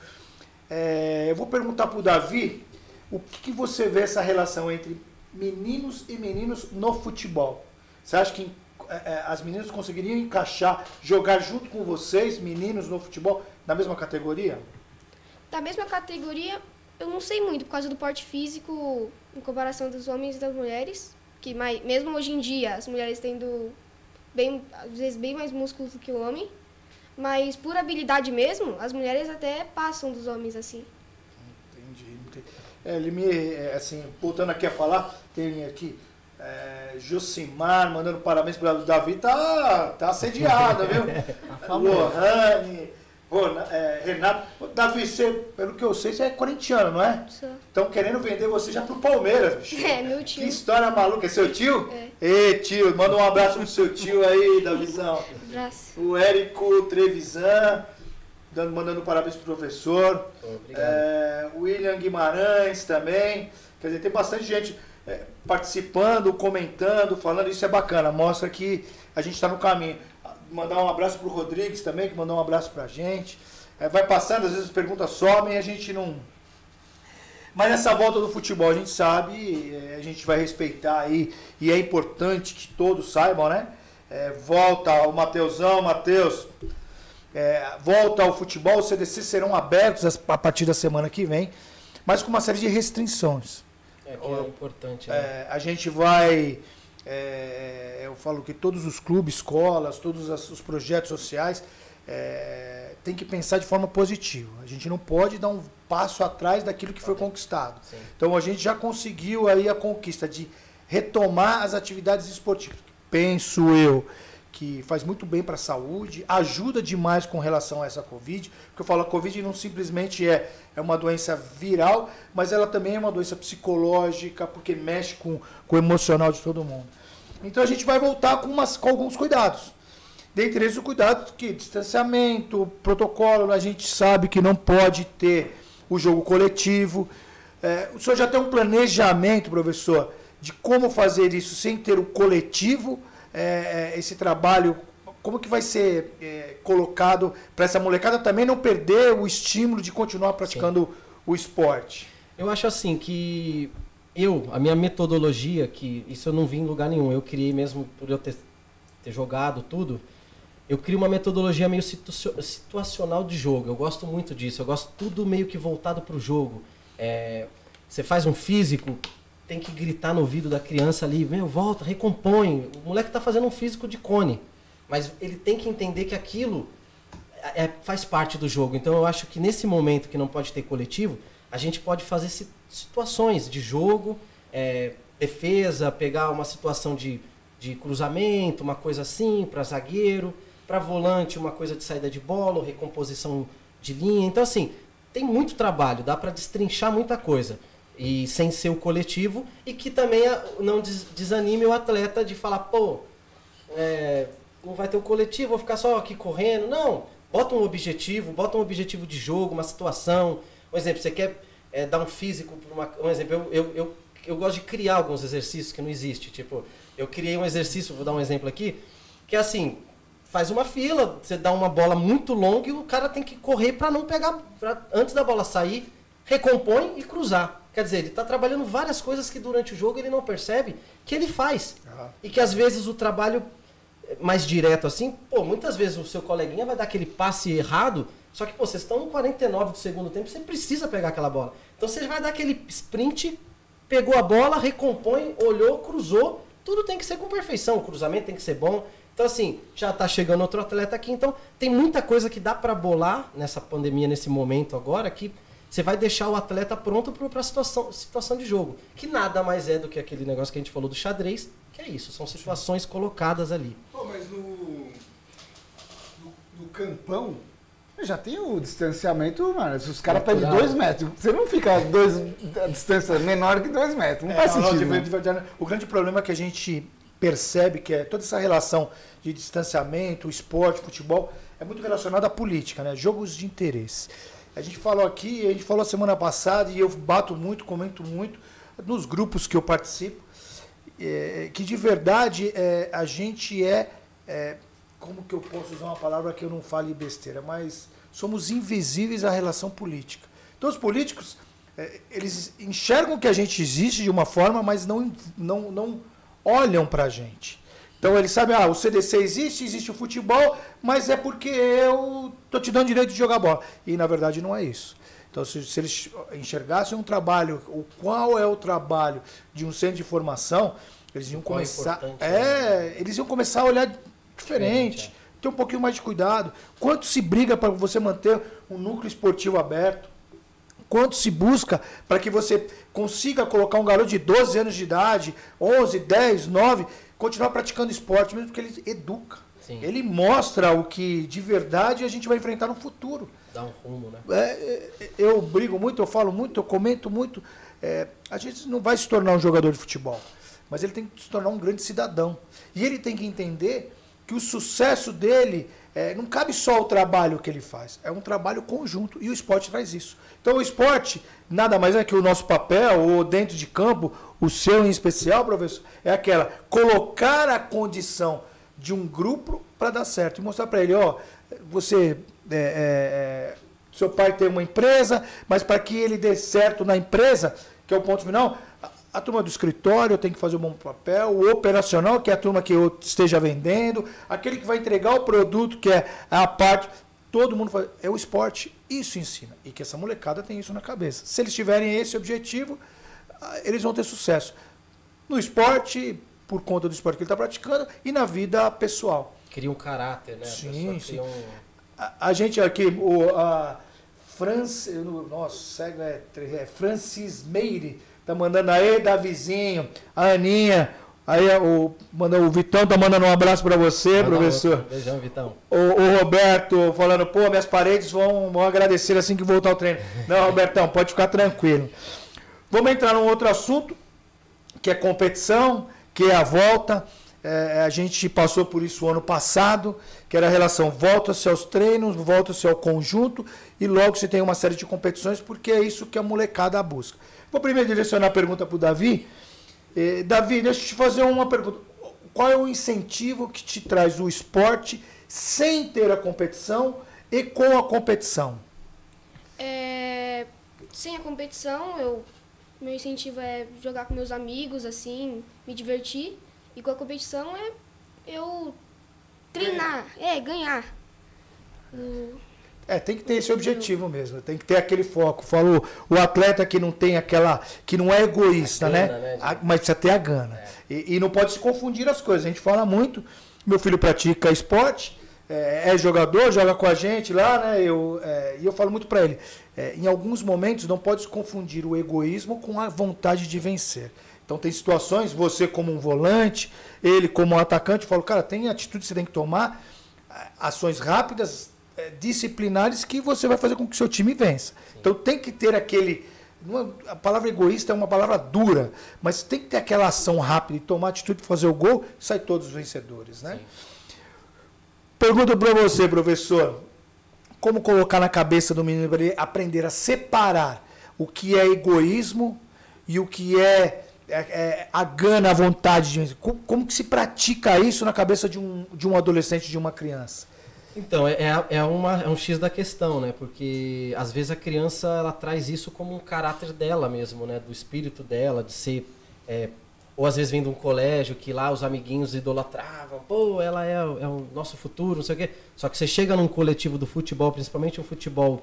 Eu vou perguntar para o Davi, o que você vê essa relação entre meninos e meninos no futebol? Você acha que as meninas conseguiriam encaixar, jogar junto com vocês, meninos, no futebol, na mesma categoria? Da mesma categoria, eu não sei muito, por causa do porte físico, em comparação dos homens e das mulheres, que mesmo hoje em dia, as mulheres tendo, às vezes, bem mais músculos do que o homem, mas por habilidade mesmo, as mulheres até passam dos homens, assim. Entendi. Ele assim, voltando aqui a falar, tem aqui... Josimar mandando parabéns para o Davi, tá assediado, viu? Lohane, Renato. Renato, Davi, pelo que eu sei, você é corintiano, não é? Estão querendo vender você já pro Palmeiras, bicho. Meu tio. Que história maluca, é seu tio? É. Ei, tio, manda um abraço pro seu tio aí, Davizão. Abraço. O Érico Trevisan, mandando parabéns pro professor. Obrigado. William Guimarães também. Quer dizer, tem bastante gente participando, comentando, falando, isso é bacana, mostra que a gente está no caminho. Mandar um abraço para o Rodrigues também, que mandou um abraço para a gente. Vai passando, às vezes as perguntas somem e a gente não... Mas nessa volta do futebol, a gente sabe, a gente vai respeitar aí, e é importante que todos saibam, né? Volta o Matheus, volta ao futebol, os CDCs serão abertos a partir da semana que vem, mas com uma série de restrições. Que é importante. Né? A gente vai, eu falo que todos os clubes, escolas, todos os projetos sociais tem que pensar de forma positiva. A gente não pode dar um passo atrás daquilo que foi conquistado. Sim. Então a gente já conseguiu aí a conquista de retomar as atividades esportivas. Penso eu que faz muito bem para a saúde, ajuda demais com relação a essa Covid, porque eu falo, a Covid não simplesmente é uma doença viral, mas ela também é uma doença psicológica, porque mexe com o emocional de todo mundo. Então a gente vai voltar com alguns cuidados. Dentre eles o cuidado que distanciamento, protocolo, a gente sabe que não pode ter o jogo coletivo. O senhor já tem um planejamento, professor, de como fazer isso sem ter o coletivo, esse trabalho, como que vai ser colocado para essa molecada também não perder o estímulo de continuar praticando o esporte? Eu acho assim que a minha metodologia, que isso eu não vi em lugar nenhum, eu criei mesmo por eu ter jogado tudo, eu crio uma metodologia meio situacional de jogo, eu gosto muito disso, eu gosto tudo meio que voltado para o jogo. Você faz um físico, tem que gritar no ouvido da criança ali, volta, recompõe. O moleque está fazendo um físico de cone, mas ele tem que entender que aquilo faz parte do jogo. Então eu acho que nesse momento que não pode ter coletivo, a gente pode fazer situações de jogo, defesa, pegar uma situação de cruzamento, uma coisa assim, para zagueiro, para volante, uma coisa de saída de bola, recomposição de linha. Então assim, tem muito trabalho, dá para destrinchar muita coisa. E sem ser o coletivo, e que também não desanime o atleta de falar, não vai ter o coletivo, vou ficar só aqui correndo. Não, bota um objetivo de jogo, uma situação. Um exemplo, você quer dar um físico para um exemplo, eu gosto de criar alguns exercícios que não existem. Tipo, eu criei um exercício, vou dar um exemplo aqui, que é assim, faz uma fila, você dá uma bola muito longa e o cara tem que correr para não pegar, antes da bola sair, recompõe e cruzar. Quer dizer, ele está trabalhando várias coisas que durante o jogo ele não percebe que ele faz. Uhum. E que às vezes o trabalho mais direto assim, muitas vezes o seu coleguinha vai dar aquele passe errado, só que vocês estão no 49 do segundo tempo, você precisa pegar aquela bola. Então você vai dar aquele sprint, pegou a bola, recompõe, olhou, cruzou, tudo tem que ser com perfeição, o cruzamento tem que ser bom. Então assim, já está chegando outro atleta aqui, então tem muita coisa que dá para bolar nessa pandemia, nesse momento agora, que você vai deixar o atleta pronto para a situação de jogo. Que nada mais é do que aquele negócio que a gente falou do xadrez, que é isso, são situações colocadas ali. Mas no campão, já tem o distanciamento, mano. Se os caras pedem 2 metros, você não fica a distância menor que 2 metros. Não faz sentido. Né? O grande problema é que a gente percebe que toda essa relação de distanciamento, esporte, futebol, é muito relacionado à política, né? Jogos de interesse. A gente falou aqui, a gente falou semana passada, e eu bato muito, comento muito, nos grupos que eu participo, que de verdade a gente como que eu posso usar uma palavra que eu não fale besteira, mas somos invisíveis à relação política. Então os políticos, eles enxergam que a gente existe de uma forma, mas não olham para a gente. Então eles sabem, o CDC existe o futebol, mas é porque eu estou te dando direito de jogar bola. E na verdade não é isso. Então se eles enxergassem um trabalho, qual é o trabalho de um centro de formação, eles iam começar, eles iam começar a olhar diferente, ter um pouquinho mais de cuidado. Quanto se briga para você manter um núcleo esportivo aberto? Quanto se busca para que você consiga colocar um garoto de 12 anos de idade, 11, 10, 9, continuar praticando esporte, mesmo porque ele educa. Sim. Ele mostra o que de verdade a gente vai enfrentar no futuro. Dá um rumo, né? Eu brigo muito, eu falo muito, eu comento muito. A gente não vai se tornar um jogador de futebol, mas ele tem que se tornar um grande cidadão. E ele tem que entender que o sucesso dele não cabe só o trabalho que ele faz, é um trabalho conjunto, e o esporte traz isso. Então o esporte nada mais é que o nosso papel, ou dentro de campo, o seu em especial, professor, é colocar a condição de um grupo para dar certo, e mostrar para ele, você, seu pai tem uma empresa, mas para que ele dê certo na empresa, que é o ponto final, a turma do escritório tem que fazer um bom papel, o operacional, que é a turma que eu esteja vendendo, aquele que vai entregar o produto, que é a parte, todo mundo faz, é o esporte, isso ensina, e que essa molecada tem isso na cabeça. Se eles tiverem esse objetivo, eles vão ter sucesso no esporte, por conta do esporte que ele está praticando, e na vida pessoal. Cria um caráter, né? Sim, sim. A gente aqui, Francis Meire, tá mandando aí, Davizinho, a Aninha, aí o Vitão tá mandando um abraço para você, professor. Beijão, Vitão. O Roberto falando, minhas paredes vão agradecer assim que voltar ao treino. Não, Robertão, pode ficar tranquilo. Vamos entrar num outro assunto, que é competição, que é a volta. A gente passou por isso o ano passado, que era a relação volta-se aos treinos, volta-se ao conjunto, e logo se tem uma série de competições, porque é isso que a molecada busca. Vou primeiro direcionar a pergunta para o Davi. Davi, deixa eu te fazer uma pergunta. Qual é o incentivo que te traz o esporte sem ter a competição e com a competição? Sem a competição, meu incentivo é jogar com meus amigos, assim, me divertir. E com a competição eu treinar, ganhar. Tem que ter esse objetivo mesmo, tem que ter aquele foco. Falo, o atleta que não tem que não é egoísta, né? Mas precisa ter a gana. E não pode se confundir as coisas. A gente fala muito, meu filho pratica esporte, é jogador, joga com a gente lá, né? E eu falo muito para ele, em alguns momentos não pode se confundir o egoísmo com a vontade de vencer. Então tem situações, você como um volante, ele como um atacante, eu falo, cara, tem atitude que você tem que tomar, ações rápidas, disciplinares, que você vai fazer com que o seu time vença. Sim. Então tem que ter a palavra egoísta é uma palavra dura, mas tem que ter aquela ação rápida e tomar atitude para fazer o gol, sai todos os vencedores, né? Sim. Pergunta para você, professor, como colocar na cabeça do menino para ele aprender a separar o que é egoísmo e o que é a gana, a vontade de... Como que se pratica isso na cabeça de um adolescente, de uma criança? Então, é um X da questão, né? Porque às vezes a criança ela traz isso como um caráter dela mesmo, né? Do espírito dela, de ser... ou às vezes vem de um colégio que lá os amiguinhos idolatravam, ela é o nosso futuro, não sei o quê. Só que você chega num coletivo do futebol, principalmente o futebol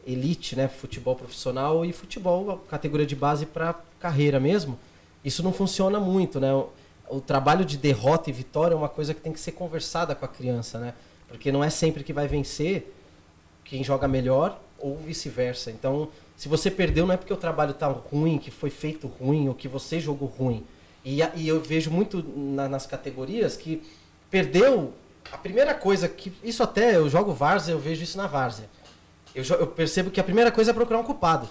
elite, né? Futebol profissional e futebol, categoria de base para carreira mesmo. Isso não funciona muito, né? O trabalho de derrota e vitória é uma coisa que tem que ser conversada com a criança, né? Porque não é sempre que vai vencer quem joga melhor ou vice-versa. Então, se você perdeu, não é porque o trabalho está ruim, que foi feito ruim ou que você jogou ruim. E eu vejo muito nas categorias que perdeu a primeira coisa que... Isso até, eu jogo várzea, eu vejo isso na várzea. Eu percebo que a primeira coisa é procurar um culpado.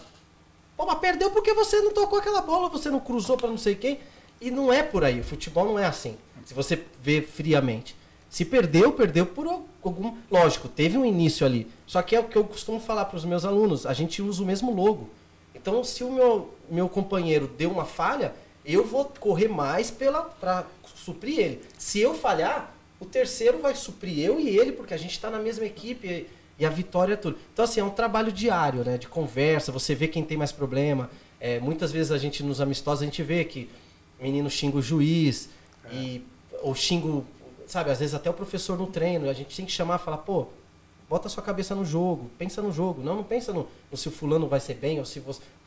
Mas perdeu porque você não tocou aquela bola, você não cruzou para não sei quem. E não é por aí, o futebol não é assim, se você vê friamente. Se perdeu por algum... Lógico, teve um início ali. Só que é o que eu costumo falar para os meus alunos. A gente usa o mesmo logo. Então, se o meu companheiro deu uma falha, eu vou correr mais para suprir ele. Se eu falhar, o terceiro vai suprir eu e ele, porque a gente está na mesma equipe e a vitória é tudo. Então, assim, é um trabalho diário, né? De conversa, você vê quem tem mais problema. Muitas vezes a gente, nos amistosos, a gente vê que o menino xinga o juiz, ou xinga, sabe, às vezes até o professor no treino. A gente tem que chamar e falar, pô, bota a sua cabeça no jogo, pensa no jogo. Não pensa no se o fulano vai ser bem, ou se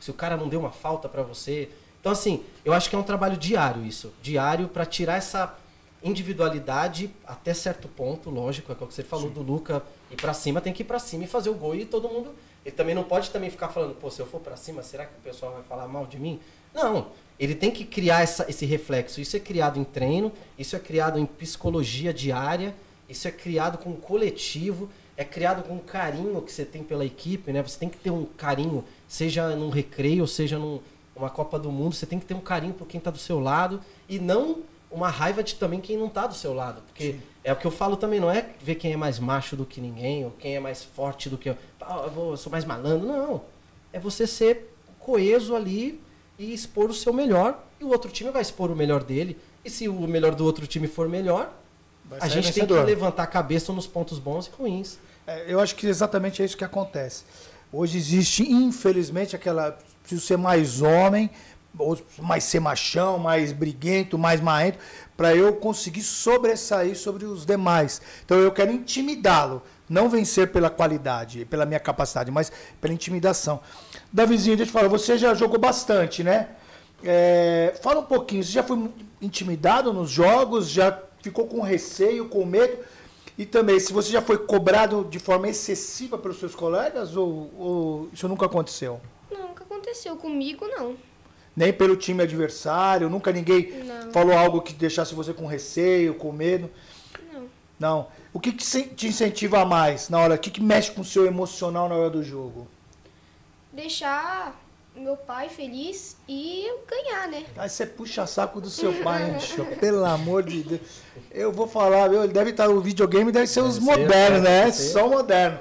o cara não deu uma falta para você. Então, assim, eu acho que é um trabalho diário isso. Diário para tirar essa individualidade até certo ponto, lógico, é o que você falou. Sim. Do Luca, ir para cima, tem que ir para cima e fazer o gol e todo mundo... Ele também não pode também ficar falando, pô, se eu for para cima, será que o pessoal vai falar mal de mim? Não, ele tem que criar esse reflexo. Isso é criado em treino, isso é criado em psicologia diária, isso é criado com coletivo, é criado com o carinho que você tem pela equipe, né? Você tem que ter um carinho, seja num recreio, seja numa Copa do Mundo, você tem que ter um carinho por quem está do seu lado e não uma raiva de também quem não está do seu lado. Porque sim, é o que eu falo também, não é ver quem é mais macho do que ninguém, ou quem é mais forte do que eu. Eu sou mais malandro. Não. É você ser coeso ali e expor o seu melhor, e o outro time vai expor o melhor dele. E se o melhor do outro time for melhor, a gente tem que levantar a cabeça nos pontos bons e ruins. Eu acho que exatamente é isso que acontece. Hoje existe, infelizmente, preciso ser mais homem, ou mais ser machão, mais briguento, mais marrento, para eu conseguir sobressair sobre os demais. Então eu quero intimidá-lo, não vencer pela qualidade, pela minha capacidade, mas pela intimidação. Davizinho, deixa eu te falar, você já jogou bastante, né? Fala um pouquinho, você já foi intimidado nos jogos, já ficou com receio, com medo? E também, se você já foi cobrado de forma excessiva pelos seus colegas, ou isso nunca aconteceu? Não, nunca aconteceu comigo, não. Nem pelo time adversário? Nunca ninguém falou algo que deixasse você com receio, com medo? Não. Não. O que te incentiva mais na hora? O que mexe com o seu emocional na hora do jogo? Deixar meu pai feliz e ganhar, né? Aí você puxa saco do seu pai, bicho. Pelo amor de Deus. Eu vou falar, viu? Ele deve estar, o videogame deve ser os modernos, né? Só moderno.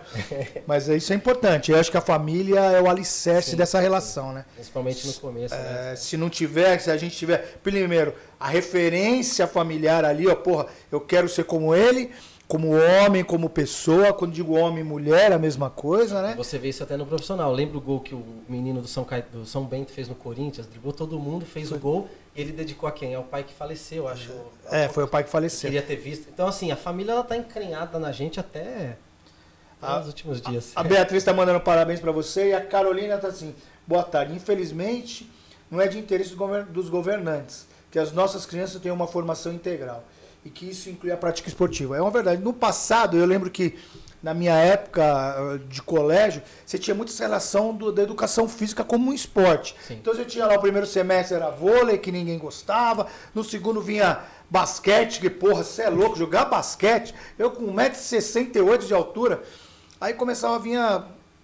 Mas isso é importante. Eu acho que a família é o alicerce dessa relação, né? Principalmente no começo, né? Se não tiver, se a gente tiver... Primeiro, a referência familiar ali, ó, porra, eu quero ser como ele, como homem, como pessoa. Quando digo homem e mulher, a mesma coisa, né? Você vê isso até no profissional. Lembra o gol que o menino do São Bento fez no Corinthians? Driblou todo mundo, fez o gol e ele dedicou a quem? É o pai que faleceu, acho. Foi o pai que faleceu. Queria ter visto. Então, assim, a família ela tá encrenhada na gente até nos últimos dias. A Beatriz está mandando parabéns para você e a Carolina está assim, boa tarde. Infelizmente, não é de interesse dos governantes que as nossas crianças tenham uma formação integral e que isso inclui a prática esportiva. É uma verdade. No passado, eu lembro que na minha época de colégio, você tinha muita relação da educação física como um esporte. Sim. Então você tinha lá o primeiro semestre era vôlei, que ninguém gostava, no segundo vinha basquete, que porra, você é louco, jogar basquete, eu com 1,68 m de altura, aí começava a vir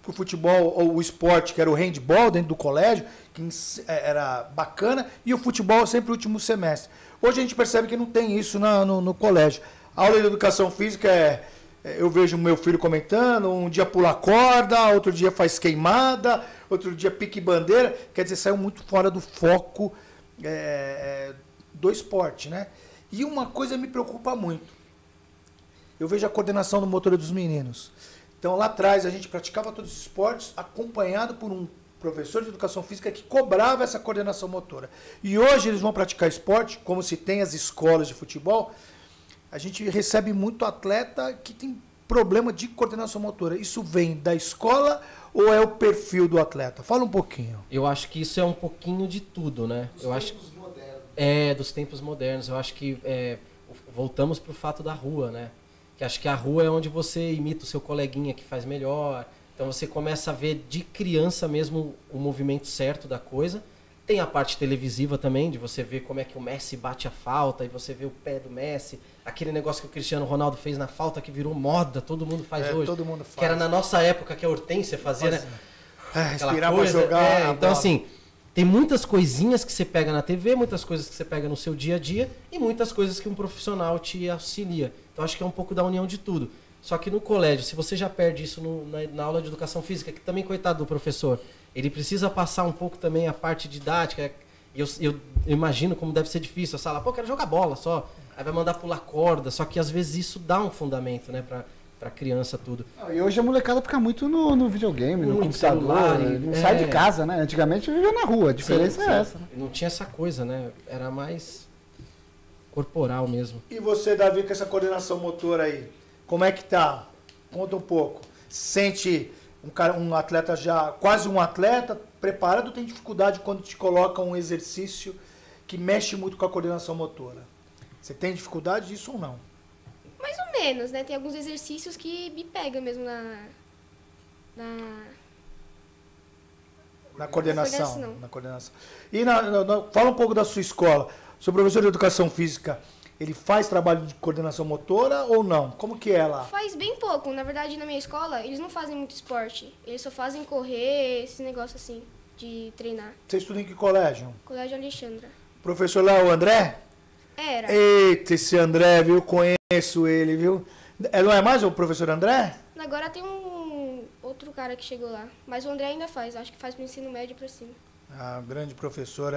o futebol, ou o esporte, que era o handball dentro do colégio, que era bacana, e o futebol sempre o último semestre. Hoje a gente percebe que não tem isso no colégio. A aula de educação física eu vejo o meu filho comentando, um dia pula corda, outro dia faz queimada, outro dia pique bandeira, quer dizer, saiu muito fora do foco do esporte, né? E uma coisa me preocupa muito, eu vejo a coordenação do motor dos meninos. Então lá atrás a gente praticava todos os esportes acompanhado por um professor de educação física que cobrava essa coordenação motora. E hoje eles vão praticar esporte, como se tem as escolas de futebol, a gente recebe muito atleta que tem problema de coordenação motora. Isso vem da escola ou é o perfil do atleta? Fala um pouquinho. Eu acho que isso é um pouquinho de tudo, né? Dos tempos modernos. Eu acho que voltamos para o fato da rua, né? Que acho que a rua é onde você imita o seu coleguinha que faz melhor. Então você começa a ver de criança mesmo o movimento certo da coisa. Tem a parte televisiva também, de você ver como é que o Messi bate a falta, e você vê o pé do Messi, aquele negócio que o Cristiano Ronaldo fez na falta, que virou moda, todo mundo faz hoje. Todo mundo faz. Que era na nossa época que a Hortência fazia, né? Respirar para jogar. Então, assim, tem muitas coisinhas que você pega na TV, muitas coisas que você pega no seu dia a dia e muitas coisas que um profissional te auxilia. Então acho que é um pouco da união de tudo. Só que no colégio, se você já perde isso na aula de educação física, que também, coitado do professor, ele precisa passar um pouco também a parte didática. Eu imagino como deve ser difícil a sala. Pô, eu quero jogar bola só. Aí vai mandar pular corda. Só que às vezes isso dá um fundamento, né, pra criança tudo. E hoje a molecada fica muito no videogame, no computador, celular, não sai de casa, né? Antigamente vivia na rua, a diferença é essa. Né? Não tinha essa coisa, né? Era mais corporal mesmo. E você, Davi, com essa coordenação motora aí, como é que tá? Conta um pouco. Sente um atleta já, quase um atleta, preparado, tem dificuldade quando te coloca um exercício que mexe muito com a coordenação motora? Você tem dificuldade disso ou não? Mais ou menos, né? Tem alguns exercícios que me pegam mesmo na coordenação. Na coordenação. E fala um pouco da sua escola. Seu professor de educação física, ele faz trabalho de coordenação motora ou não? Como que é lá? Faz bem pouco. Na verdade, na minha escola, eles não fazem muito esporte. Eles só fazem correr, esse negócio assim, de treinar. Você estuda em que colégio? Colégio Alexandra. Professor lá, o André? Era. Eita, esse André, viu? Conheço ele, viu? Não é mais o professor André? Agora tem um outro cara que chegou lá. Mas o André ainda faz. Acho que faz pro ensino médio pra cima. Ah, grande professor.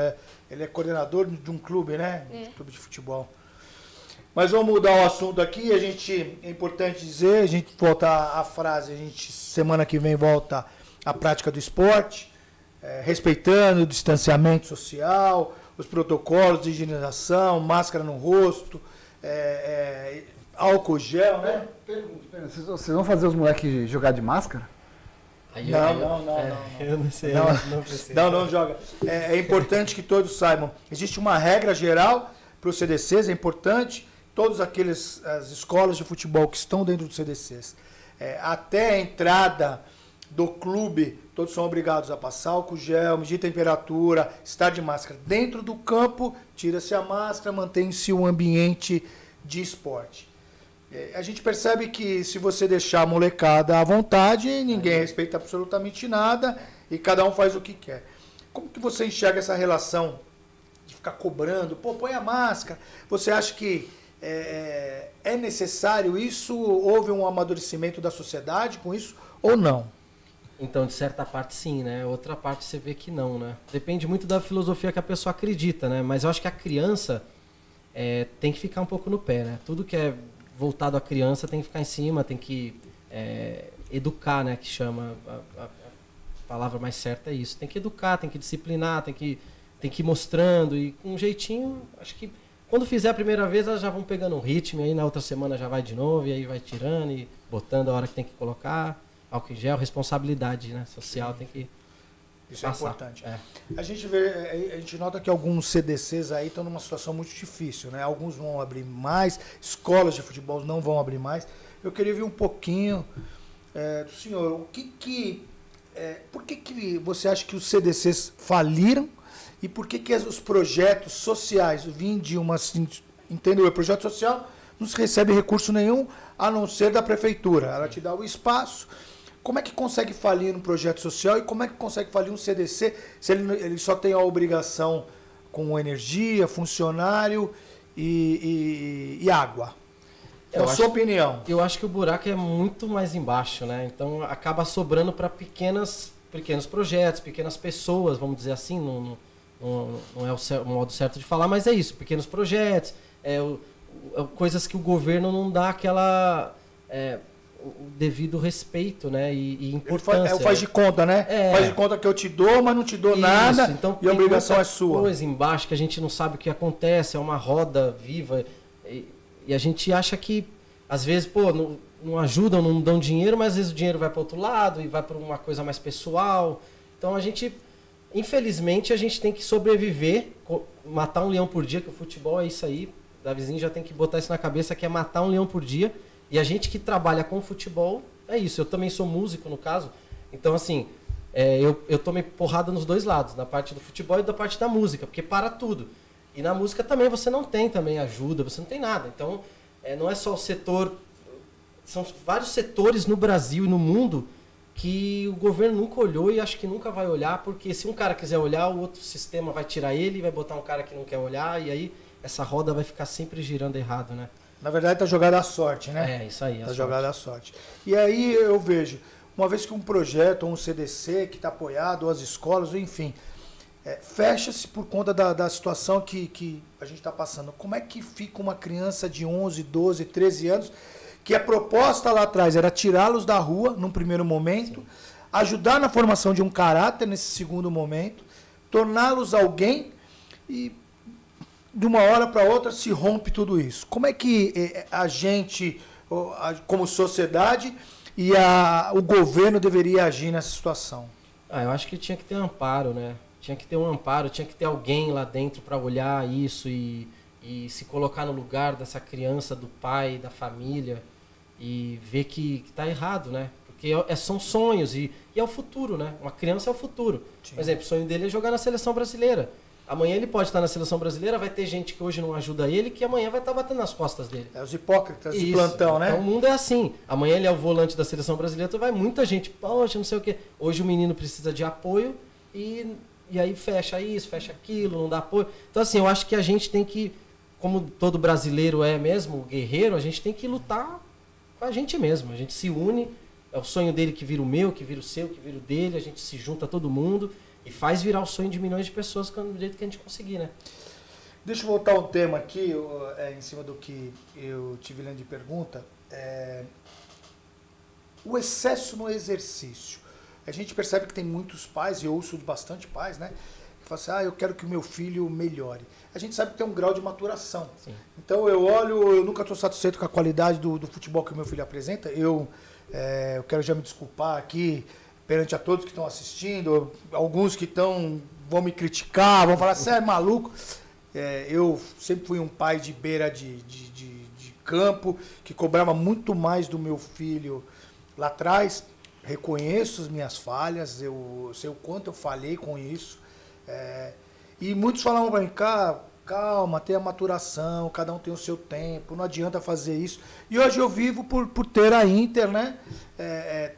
Ele é coordenador de um clube, né? É. Clube de futebol. Mas vamos mudar o assunto aqui. É importante dizer, a gente volta à frase, semana que vem volta à prática do esporte, respeitando o distanciamento social, os protocolos de higienização, máscara no rosto, álcool gel, né? Pergunta, vocês vão fazer os moleques jogar de máscara? Não. Eu não sei. Não joga. É importante que todos saibam. Existe uma regra geral para os CDCs, é importante. Todas as escolas de futebol que estão dentro dos CDCs, até a entrada do clube, todos são obrigados a passar álcool gel, medir temperatura, estar de máscara. Dentro do campo, tira-se a máscara, mantém-se o ambiente de esporte. A gente percebe que se você deixar a molecada à vontade, ninguém respeita absolutamente nada e cada um faz o que quer. Como que você enxerga essa relação de ficar cobrando? Pô, põe a máscara. Você acha que é necessário isso? Houve um amadurecimento da sociedade com isso ou não? Então, de certa parte, sim, né? Outra parte você vê que não, né? Depende muito da filosofia que a pessoa acredita, né? Mas eu acho que a criança tem que ficar um pouco no pé, né? Tudo que é voltado à criança tem que ficar em cima, tem que educar, né? Que chama, a palavra mais certa é isso. Tem que educar, tem que disciplinar, tem que ir mostrando e com um jeitinho, acho que quando fizer a primeira vez, elas já vão pegando um ritmo, e aí na outra semana já vai de novo, e aí vai tirando e botando a hora que tem que colocar. Álcool em gel, responsabilidade, né? Social, tem que Isso passar. é importante. A gente nota que alguns CDCs aí estão numa situação muito difícil, né? Alguns vão abrir mais, escolas de futebol não vão abrir mais. Eu queria ver um pouquinho do senhor, por que você acha que os CDCs faliram e por que os projetos sociais entendeu? O projeto social não se recebe recurso nenhum a não ser da prefeitura. Ela te dá o espaço. Como é que consegue falir um projeto social e como é que consegue falir um CDC se ele só tem a obrigação com energia, funcionário e água? Na sua opinião. Eu acho que o buraco é muito mais embaixo, né? Então acaba sobrando para pequenos projetos, pequenas pessoas, vamos dizer assim, não é o modo certo de falar, mas é isso, pequenos projetos, coisas que o governo não dá aquela... o devido respeito, né, e importância. Faz de conta, né? Faz de conta que eu te dou, mas não te dou nada, então, e a obrigação é sua. Coisa embaixo que a gente não sabe o que acontece, é uma roda viva, e a gente acha que, às vezes, não ajudam, não dão dinheiro, mas às vezes o dinheiro vai para outro lado e vai para uma coisa mais pessoal. Então infelizmente, a gente tem que sobreviver, matar um leão por dia, que o futebol é isso aí. O Davizinho já tem que botar isso na cabeça, que é matar um leão por dia. E a gente que trabalha com futebol, é isso. Eu também sou músico, no caso. Então, assim, eu tomei porrada nos dois lados, na parte do futebol e da parte da música, porque para tudo. E na música também você não tem também ajuda, você não tem nada. Então, não é só o setor... São vários setores no Brasil e no mundo que o governo nunca olhou e acho que nunca vai olhar, porque se um cara quiser olhar, o outro sistema vai tirar ele e vai botar um cara que não quer olhar, e aí essa roda vai ficar sempre girando errado, né? Na verdade, tá jogada à sorte, né? É, isso aí. Tá jogada à sorte. E aí eu vejo, uma vez que um projeto, ou um CDC que está apoiado, ou as escolas, ou enfim, fecha-se por conta da situação que a gente está passando. Como é que fica uma criança de 11, 12, 13 anos, que a proposta lá atrás era tirá-los da rua, num primeiro momento, ajudar na formação de um caráter nesse segundo momento, torná-los alguém e de uma hora para outra se rompe tudo isso. Como é que a gente, como sociedade, e o governo deveria agir nessa situação? Eu acho que tinha que ter amparo, né? Tinha que ter um amparo, tinha que ter alguém lá dentro para olhar isso e se colocar no lugar dessa criança, do pai, da família, e ver que tá errado, né? Porque são sonhos e é o futuro, né? Uma criança é o futuro. Sim. Por exemplo, o sonho dele é jogar na seleção brasileira. Amanhã ele pode estar na seleção brasileira, vai ter gente que hoje não ajuda ele, que amanhã vai estar batendo nas costas dele. Os hipócritas de plantão, né? Então o mundo é assim. Amanhã ele é o volante da seleção brasileira, então vai muita gente, poxa, não sei o quê. Hoje o menino precisa de apoio e aí fecha isso, fecha aquilo, não dá apoio. Então assim, eu acho que a gente tem que, como todo brasileiro é mesmo, guerreiro, a gente tem que lutar com a gente mesmo. A gente se une, é o sonho dele que vira o meu, que vira o seu, que vira o dele, a gente se junta todo mundo e faz virar o sonho de milhões de pessoas do jeito que a gente conseguir, né? Deixa eu voltar um tema aqui, em cima do que eu tive lendo de pergunta. O excesso no exercício. A gente percebe que tem muitos pais, e eu ouço de bastante pais, né? Que falam assim, eu quero que o meu filho melhore. A gente sabe que tem um grau de maturação. Sim. Então eu nunca estou satisfeito com a qualidade do futebol que o meu filho apresenta. Eu quero já me desculpar aqui perante a todos que estão assistindo, alguns que vão me criticar, vão falar, você é maluco. Eu sempre fui um pai de beira de campo, que cobrava muito mais do meu filho lá atrás. Reconheço as minhas falhas, eu sei o quanto eu falhei com isso. E muitos falavam para mim, calma, tenha maturação, cada um tem o seu tempo, não adianta fazer isso. E hoje eu vivo por ter a Inter, né?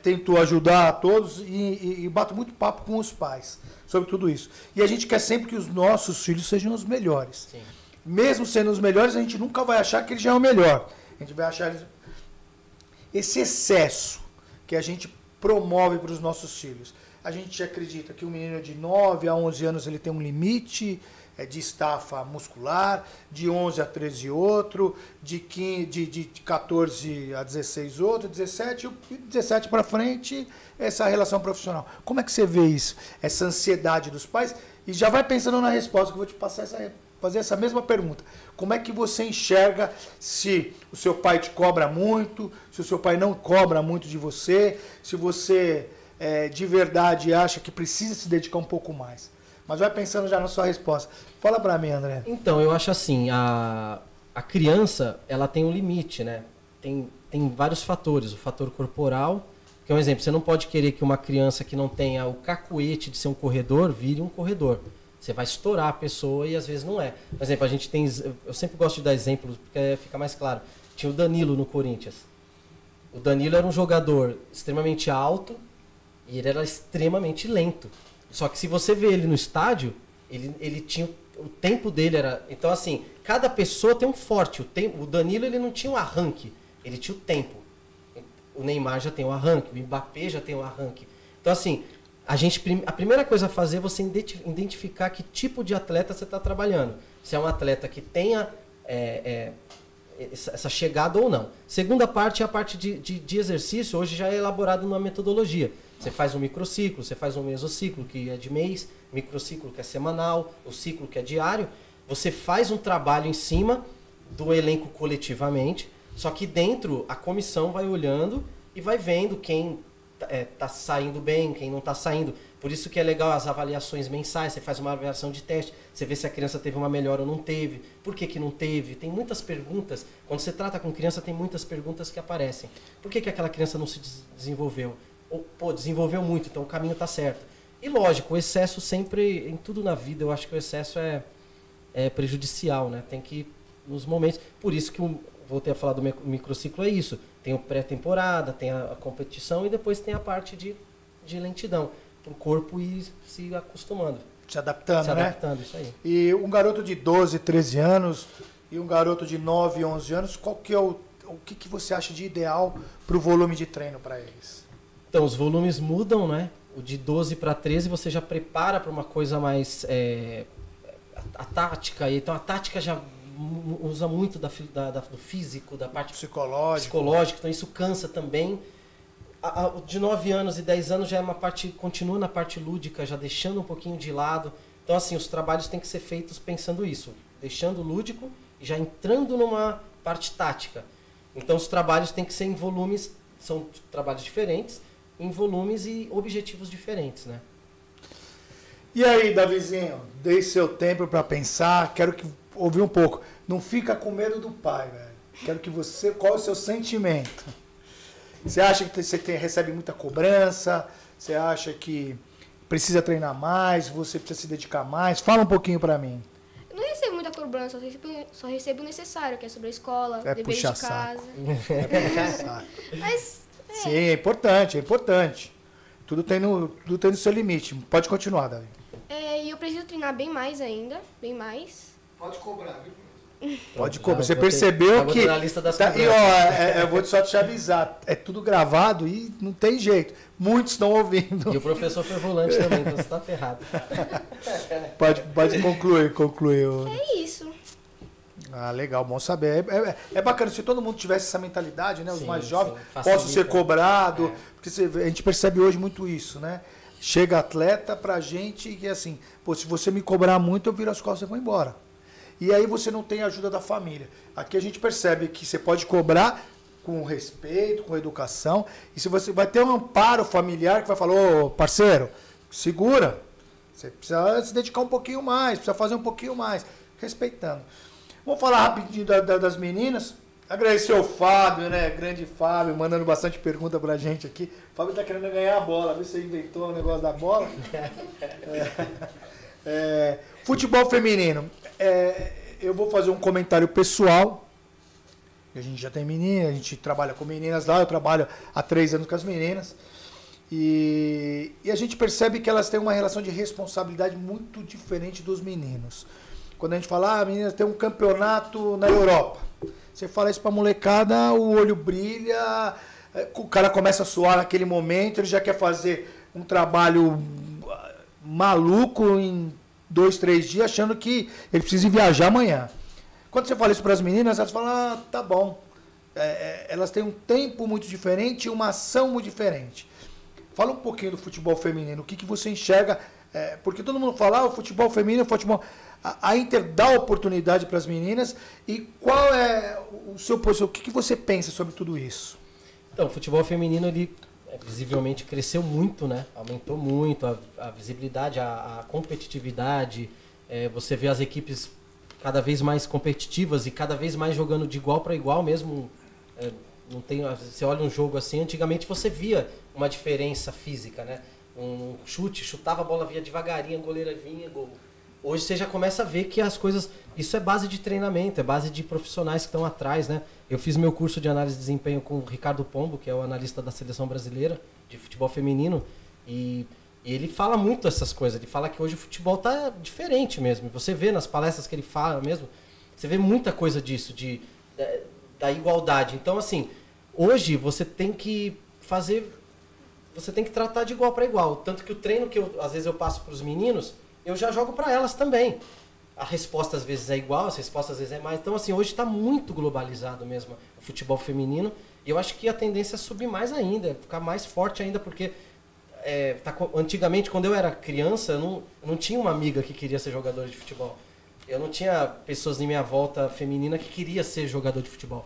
Tento ajudar a todos e bato muito papo com os pais sobre tudo isso. E a gente quer sempre que os nossos filhos sejam os melhores. Sim. Mesmo sendo os melhores, a gente nunca vai achar que eles já é o melhor. A gente vai achar esse excesso que a gente promove para os nossos filhos. A gente acredita que um menino de 9 a 11 anos ele tem um limite de estafa muscular, de 11 a 13 outro, de 14 a 16 outro, 17 e 17 para frente, essa relação profissional. Como é que você vê isso? Essa ansiedade dos pais? E já vai pensando na resposta, que eu vou te passar fazer essa mesma pergunta. Como é que você enxerga se o seu pai te cobra muito, se o seu pai não cobra muito de você, se você de verdade acha que precisa se dedicar um pouco mais? Mas vai pensando já na sua resposta. Fala para mim, André. Então, eu acho assim, a criança, ela tem um limite, né? Tem vários fatores. O fator corporal, que é um exemplo, você não pode querer que uma criança que não tenha o cacuete de ser um corredor, vire um corredor. Você vai estourar a pessoa e às vezes não é. Por exemplo, eu sempre gosto de dar exemplos, porque fica mais claro. Tinha o Danilo no Corinthians. O Danilo era um jogador extremamente alto e ele era extremamente lento. Só que se você vê ele no estádio, ele tinha o tempo dele era... Então assim, cada pessoa tem um forte. O Danilo ele não tinha um arranque, ele tinha o tempo. O Neymar já tem um arranque, o Mbappé já tem um arranque. Então assim, a primeira coisa a fazer é você identificar que tipo de atleta você está trabalhando. Se é um atleta que tenha essa chegada ou não. Segunda parte é a parte de exercício, hoje já é elaborado numa metodologia. Você faz um microciclo, você faz um mesociclo, que é de mês, microciclo que é semanal, o ciclo que é diário. Você faz um trabalho em cima do elenco coletivamente, só que dentro a comissão vai olhando e vai vendo quem está saindo bem, quem não está saindo. Por isso que é legal as avaliações mensais, você faz uma avaliação de teste, você vê se a criança teve uma melhora ou não teve, por que não teve. Tem muitas perguntas, quando você trata com criança tem muitas perguntas que aparecem. Por que aquela criança não se desenvolveu? Ou, desenvolveu muito, então o caminho está certo. E lógico, o excesso sempre, em tudo na vida, eu acho que o excesso é prejudicial, né? Tem que, nos momentos... Por isso que, voltei a falar do microciclo, é isso. tem o pré-temporada, tem a competição e depois tem a parte de lentidão, para o corpo ir se acostumando. Se adaptando, Se né? adaptando, isso aí. E um garoto de 12, 13 anos e um garoto de 9, 11 anos, qual que é o que você acha de ideal para o volume de treino para eles? Então, os volumes mudam, né? O de 12 para 13 você já prepara para uma coisa mais... a tática, então a tática já usa muito do físico, da parte psicológica, então isso cansa também. O de 9 anos e 10 anos já é uma parte, continua na parte lúdica, já deixando um pouquinho de lado. Então, assim, os trabalhos têm que ser feitos pensando isso, deixando o lúdico e já entrando numa parte tática. Então, os trabalhos têm que ser em volumes, são trabalhos diferentes, em volumes e objetivos diferentes, né? E aí, Davizinho, dei seu tempo para pensar, quero ouvir um pouco. Não fica com medo do pai, velho. Quero que qual é o seu sentimento? Você acha que você recebe muita cobrança? Você acha que precisa treinar mais? Você precisa se dedicar mais? Fala um pouquinho para mim. Eu não recebo muita cobrança, só recebo o necessário, que é sobre a escola, dever de casa. Mas, sim, é importante, é importante. Tudo tem no seu limite. Pode continuar, Davi. E eu preciso treinar bem mais ainda, bem mais. Pode cobrar, viu? Pode cobrar. Você percebeu que... Na lista das e ó, eu vou só te avisar, é tudo gravado e não tem jeito. Muitos estão ouvindo. E o professor foi volante também, então você está ferrado. Pode concluir. É isso. Ah, legal, bom saber. É bacana, se todo mundo tivesse essa mentalidade, né? Os mais jovens possam ser cobrados. Porque a gente percebe hoje muito isso, né? Chega atleta pra gente e assim, pô, se você me cobrar muito, eu viro as costas e vou embora. E aí você não tem a ajuda da família. Aqui a gente percebe que você pode cobrar com respeito, com educação. E se você vai ter um amparo familiar que vai falar, ô parceiro, segura. Você precisa se dedicar um pouquinho mais, precisa fazer um pouquinho mais. Respeitando. Vamos falar rapidinho das meninas. Agradecer ao Fábio, né? Grande Fábio, mandando bastante pergunta pra gente aqui. O Fábio tá querendo ganhar a bola. Vê se você inventou o negócio da bola. Futebol feminino. Eu vou fazer um comentário pessoal. A gente já tem meninas, a gente trabalha com meninas lá. Eu trabalho há 3 anos com as meninas. E a gente percebe que elas têm uma relação de responsabilidade muito diferente dos meninos. Quando a gente fala, meninas, tem um campeonato na Europa. Você fala isso pra molecada, o olho brilha, o cara começa a suar naquele momento, ele já quer fazer um trabalho maluco em 2, 3 dias, achando que ele precisa viajar amanhã. Quando você fala isso para as meninas, elas falam, tá bom. Elas têm um tempo muito diferente e uma ação muito diferente. Fala um pouquinho do futebol feminino, o que você enxerga, porque todo mundo fala, o futebol feminino, o futebol... A Inter dá oportunidade para as meninas e qual é o seu posição? O que você pensa sobre tudo isso? Então, o futebol feminino, ele visivelmente cresceu muito, né? Aumentou muito a visibilidade, a competitividade. Você vê as equipes cada vez mais competitivas e cada vez mais jogando de igual para igual mesmo. Não tem, você olha um jogo assim, antigamente você via uma diferença física, né? Um chute, chutava a bola, via devagarinho, a goleira vinha, gol. Hoje você já começa a ver que as coisas... Isso é base de treinamento, é base de profissionais que estão atrás, né? Eu fiz meu curso de análise de desempenho com o Ricardo Pombo, que é o analista da Seleção Brasileira de futebol feminino, e ele fala muito essas coisas. Ele fala que hoje o futebol tá diferente mesmo. Você vê nas palestras que ele fala mesmo, você vê muita coisa disso, da igualdade. Então, assim, hoje você tem que fazer... Você tem que tratar de igual para igual. Tanto que o treino que às vezes eu passo para os meninos... eu já jogo para elas também. A resposta às vezes é igual, a resposta às vezes é mais. Então, assim, hoje está muito globalizado mesmo o futebol feminino. E eu acho que a tendência é subir mais ainda, ficar mais forte ainda, porque antigamente, quando eu era criança, eu não tinha uma amiga que queria ser jogadora de futebol. Eu não tinha pessoas em minha volta feminina que queria ser jogador de futebol.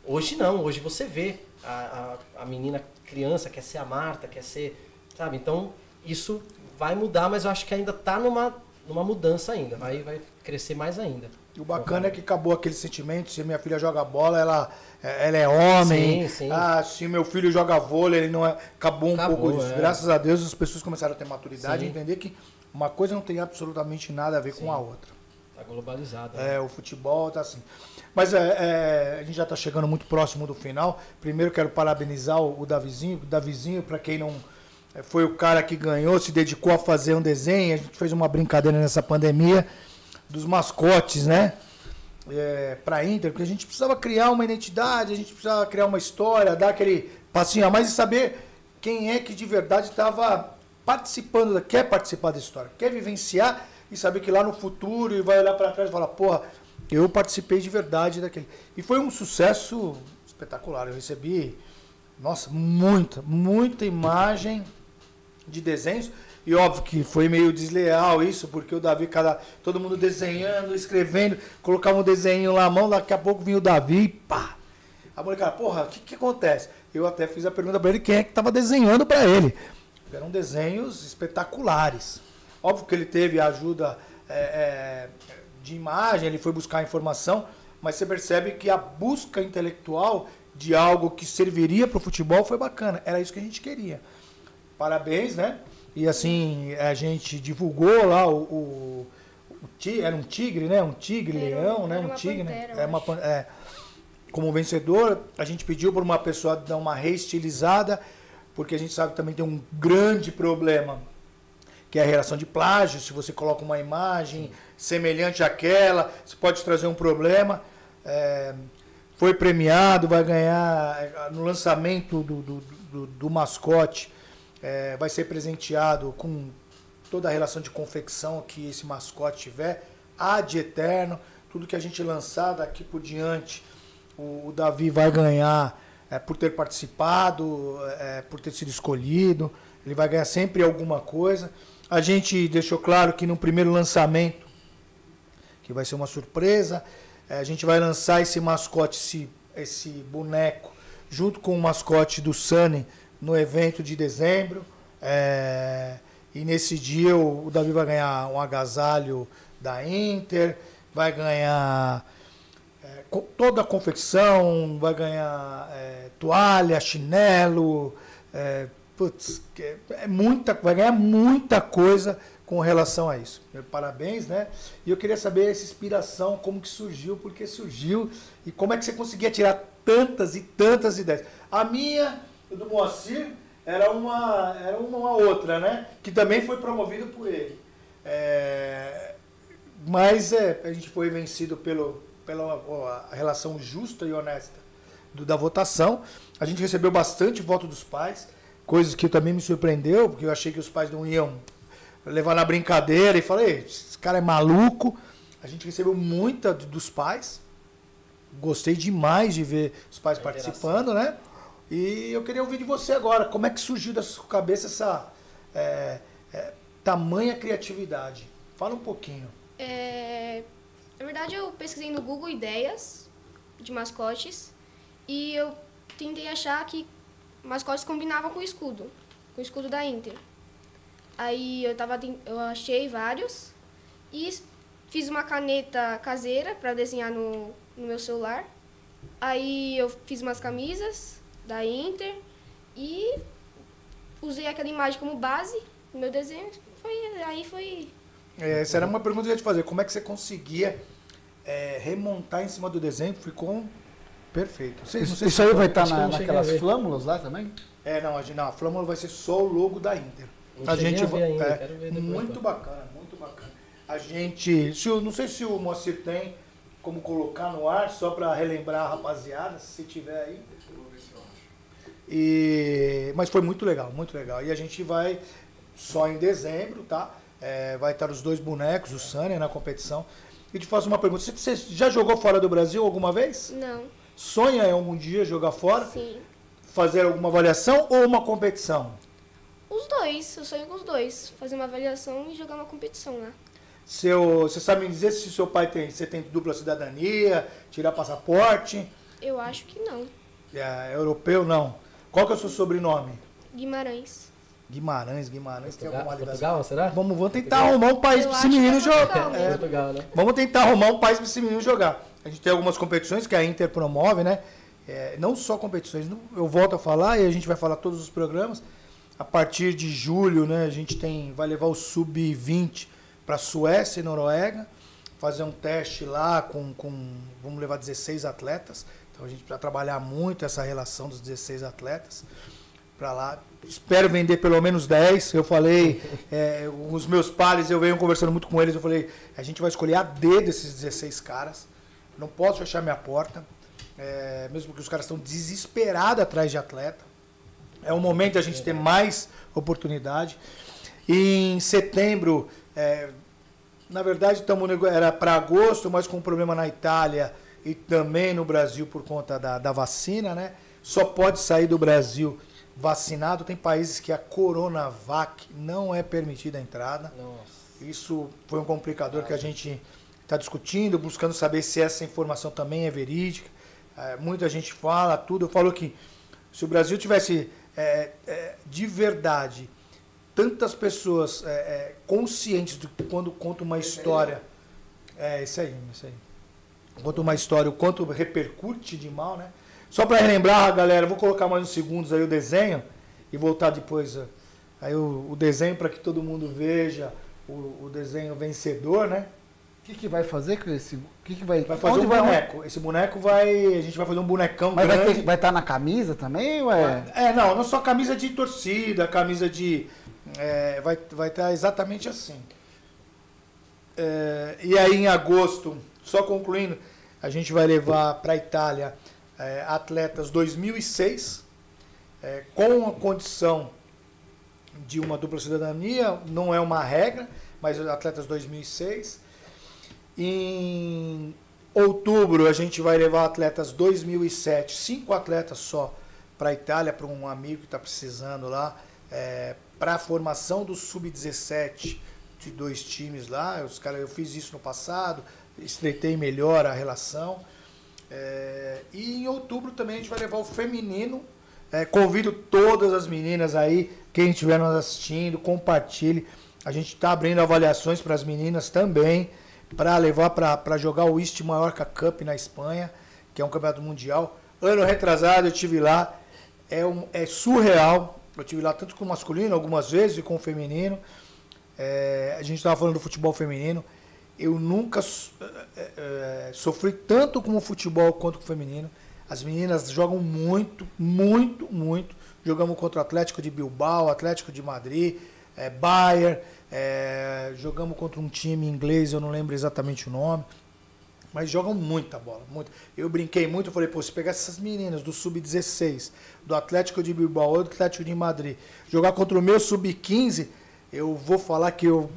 Hoje não, hoje você vê a menina criança, quer ser a Marta, quer ser... Sabe? Então, isso... vai mudar, mas eu acho que ainda está numa mudança ainda. Vai crescer mais ainda. E o bacana é que acabou aquele sentimento, se minha filha joga bola, ela é homem. Sim, sim. Se meu filho joga vôlei, ele não é... Acabou um pouco disso. Graças a Deus as pessoas começaram a ter maturidade e entender que uma coisa não tem absolutamente nada a ver com a outra. Tá globalizado. O futebol tá assim. Mas a gente já está chegando muito próximo do final. Primeiro quero parabenizar o Davizinho. O Davizinho, para quem não... Foi o cara que ganhou, se dedicou a fazer um desenho. A gente fez uma brincadeira nessa pandemia dos mascotes, né? Para a Inter, porque a gente precisava criar uma identidade, a gente precisava criar uma história, dar aquele passinho a mais e saber quem é que de verdade estava participando, quer participar da história, quer vivenciar e saber que lá no futuro e vai olhar para trás e falar, porra, eu participei de verdade daquele. E foi um sucesso espetacular. Eu recebi, nossa, muita imagem de desenhos. E óbvio que foi meio desleal isso, porque o Davi, todo mundo desenhando, escrevendo, colocava um desenho lá na mão, daqui a pouco vinha o Davi e pá. A molecada, porra, o que acontece? Eu até fiz a pergunta para ele, quem é que estava desenhando para ele? Eram desenhos espetaculares. Óbvio que ele teve a ajuda de imagem, ele foi buscar informação, mas você percebe que a busca intelectual de algo que serviria para o futebol foi bacana. Era isso que a gente queria. Parabéns, né? E assim, a gente divulgou lá era um tigre, né? Um tigre-leão, né? Um tigre, né? Como vencedor, a gente pediu para uma pessoa dar uma reestilizada, porque a gente sabe que também tem um grande problema, que é a relação de plágio. Se você coloca uma imagem semelhante àquela, você pode trazer um problema. Foi premiado, vai ganhar no lançamento do mascote, vai ser presenteado com toda a relação de confecção que esse mascote tiver, ad eterno, tudo que a gente lançar daqui por diante, o Davi vai ganhar por ter participado, por ter sido escolhido, ele vai ganhar sempre alguma coisa. A gente deixou claro que no primeiro lançamento, que vai ser uma surpresa, a gente vai lançar esse mascote, esse boneco, junto com o mascote do Sunny, no evento de dezembro. E nesse dia o Davi vai ganhar um agasalho da Inter, vai ganhar toda a confecção, vai ganhar toalha, chinelo, vai ganhar muita coisa com relação a isso. Parabéns, né? E eu queria saber essa inspiração, como que surgiu, por que surgiu e como é que você conseguia tirar tantas e tantas ideias. A minha, do Moacir, era uma outra, né? Que também foi promovido por ele. Mas a gente foi vencido pela relação justa e honesta da votação. A gente recebeu bastante voto dos pais, coisas que também me surpreendeu, porque eu achei que os pais não iam levar na brincadeira e falei, esse cara é maluco. A gente recebeu muita dos pais. Gostei demais de ver os pais participando, né? E eu queria ouvir de você agora, como é que surgiu da sua cabeça essa tamanha criatividade? Fala um pouquinho. Na verdade, eu pesquisei no Google ideias de mascotes e eu tentei achar que mascotes combinavam com o escudo da Inter. Aí eu achei vários e fiz uma caneta caseira para desenhar no meu celular. Aí eu fiz umas camisas da Inter e usei aquela imagem como base no meu desenho. Essa era uma pergunta que eu ia te fazer. Como é que você conseguia remontar em cima do desenho? Ficou perfeito. Isso aí vai estar naquelas flâmulas lá também? Não, a flâmula vai ser só o logo da Inter. A gente vai ainda, quero ver depois, muito bacana. A gente, não sei se o Moacir tem como colocar no ar, só para relembrar a rapaziada, se tiver aí. Mas foi muito legal. E a gente vai só em dezembro, tá? Vai estar os 2 bonecos, o Sunny, na competição. E te faço uma pergunta, você já jogou fora do Brasil alguma vez? Não. Sonha em algum dia jogar fora? Sim. Fazer alguma avaliação ou uma competição? Os dois, eu sonho com os dois. Fazer uma avaliação e jogar uma competição lá. Você sabe me dizer se seu pai você tem dupla cidadania, tirar passaporte? Eu acho que não. Europeu, não. Qual que é o seu sobrenome? Guimarães. Guimarães, tem alguma ligação? Portugal, será? Vamos tentar arrumar um país para esse menino jogar. Portugal, né? Vamos tentar arrumar um país para esse menino jogar. A gente tem algumas competições que a Inter promove, né? Não só competições, eu volto a falar e a gente vai falar todos os programas. A partir de julho, né, a gente vai levar o Sub-20 para Suécia e Noruega. fazer um teste lá vamos levar 16 atletas. Então a gente vai trabalhar muito essa relação dos 16 atletas para lá. Espero vender pelo menos 10. Eu falei, os meus pares, eu venho conversando muito com eles, eu falei, a gente vai escolher a D desses 16 caras. Não posso fechar minha porta, mesmo que os caras estão desesperados atrás de atleta. É o momento da gente ter mais oportunidade. E em setembro, na verdade, era para agosto, mas com um problema na Itália e também no Brasil por conta da vacina, né? Só pode sair do Brasil vacinado. Tem países que a Coronavac não é permitida a entrada. Nossa. Isso foi um complicador que a gente está discutindo, buscando saber se essa informação também é verídica. Muita gente fala tudo. Eu falo que se o Brasil tivesse de verdade tantas pessoas conscientes de quando conta uma história, isso aí. Conta uma história, o quanto repercute de mal, né? Só para relembrar, galera, vou colocar mais uns segundos aí o desenho e voltar depois aí o desenho para que todo mundo veja o desenho vencedor, né? O que vai fazer com esse? Vai fazer um boneco. Esse boneco a gente vai fazer um bonecão mas grande. Vai estar na camisa também? Ou não só camisa de torcida, camisa de... vai estar exatamente assim. E aí em agosto, só concluindo, a gente vai levar para a Itália atletas 2006, com a condição de uma dupla cidadania, não é uma regra, mas atletas 2006. Em outubro a gente vai levar atletas 2007, 5 atletas só para a Itália, para um amigo que está precisando lá, para a formação do Sub-17 de 2 times lá. Eu fiz isso no passado, estreitei melhor a relação. E em outubro também a gente vai levar o feminino. Convido todas as meninas aí, quem estiver nos assistindo, compartilhe. A gente está abrindo avaliações para as meninas também, para levar para jogar o East Mallorca Cup na Espanha, que é um campeonato mundial. Ano retrasado eu estive lá, é surreal. Eu estive lá tanto com o masculino algumas vezes e com o feminino. A gente estava falando do futebol feminino. Eu nunca sofri tanto com o futebol quanto com o feminino. As meninas jogam muito, muito, muito. Jogamos contra o Atlético de Bilbao, Atlético de Madrid, Bayern. Jogamos contra um time inglês, eu não lembro exatamente o nome. Mas jogam muita bola, muito. Eu brinquei muito, eu falei, se pegar essas meninas do Sub-16, do Atlético de Bilbao ou do Atlético de Madrid, jogar contra o meu Sub-15, eu vou falar que eu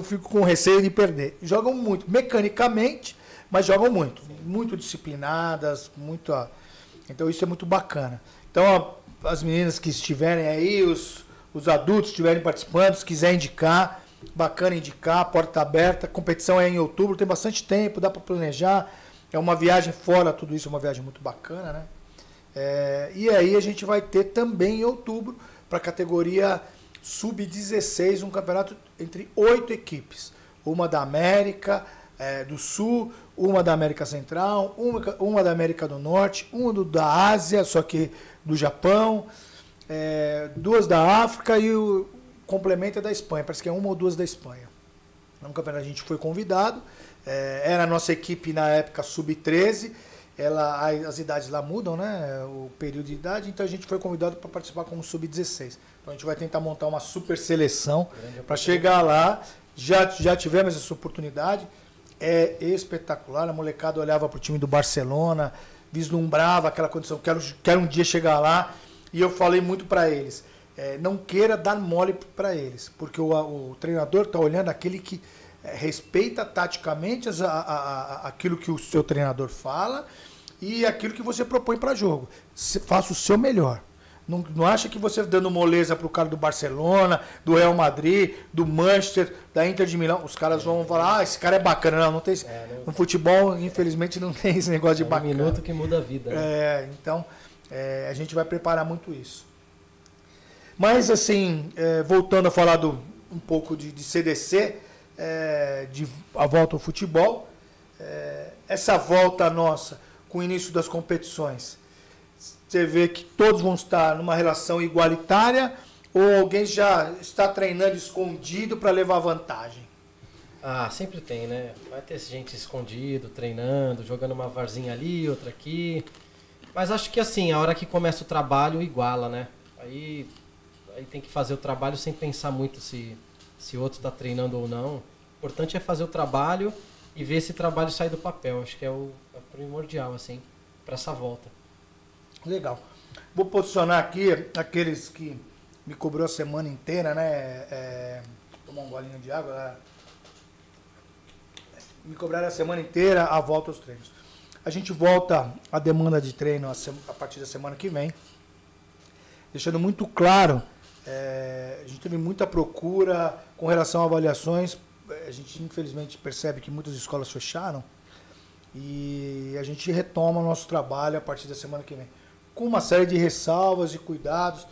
fico com receio de perder. Jogam muito, mecanicamente, mas jogam muito. Muito disciplinadas, muito. Então isso é muito bacana. Então as meninas que estiverem aí, os adultos estiverem participando, se quiser indicar, bacana indicar, porta aberta. A competição é em outubro, tem bastante tempo, dá para planejar. É uma viagem fora, tudo isso é uma viagem muito bacana, né? E aí a gente vai ter também em outubro, para a categoria Sub-16, um campeonato entre 8 equipes. Uma da América do Sul, uma da América Central, uma da América do Norte, uma da Ásia, só que do Japão, 2 da África e o complemento é da Espanha. Parece que é 1 ou 2 da Espanha. No campeonato a gente foi convidado. Era a nossa equipe na época Sub-13. As idades lá mudam, né? O período de idade. Então a gente foi convidado para participar como Sub-16. Então a gente vai tentar montar uma super seleção para chegar lá. Já tivemos essa oportunidade. É espetacular. A molecada olhava para o time do Barcelona, vislumbrava aquela condição. Quero um dia chegar lá. E eu falei muito para eles. Não queira dar mole para eles. Porque o treinador está olhando aquele que respeita taticamente aquilo que o seu treinador fala e aquilo que você propõe para jogo. Faça o seu melhor. Não acha que você dando moleza para o cara do Barcelona, do Real Madrid, do Manchester, da Inter de Milão, os caras vão falar, esse cara é bacana. Não tem. No futebol, infelizmente, não tem esse negócio de bacana. É um minuto que muda a vida. Né? Então, a gente vai preparar muito isso. Mas, assim, voltando a falar um pouco de CDC, de a volta ao futebol, essa volta nossa com o início das competições, você vê que todos vão estar numa relação igualitária ou alguém já está treinando escondido para levar vantagem? Ah, sempre tem, né? Vai ter gente escondido, treinando, jogando uma varzinha ali, outra aqui. Mas acho que assim, a hora que começa o trabalho, iguala, né? Aí tem que fazer o trabalho sem pensar muito se o outro está treinando ou não. O importante é fazer o trabalho e ver esse trabalho sair do papel. Acho que é o primordial, assim, para essa volta. Legal. Vou posicionar aqui aqueles que me cobrou a semana inteira, né? Tomar um golinho de água, né? Me cobraram a semana inteira a volta aos treinos. A gente volta a demanda de treino a partir da semana que vem, deixando muito claro, a gente teve muita procura com relação a avaliações, a gente infelizmente percebe que muitas escolas fecharam e a gente retoma o nosso trabalho a partir da semana que vem, com uma série de ressalvas e cuidados.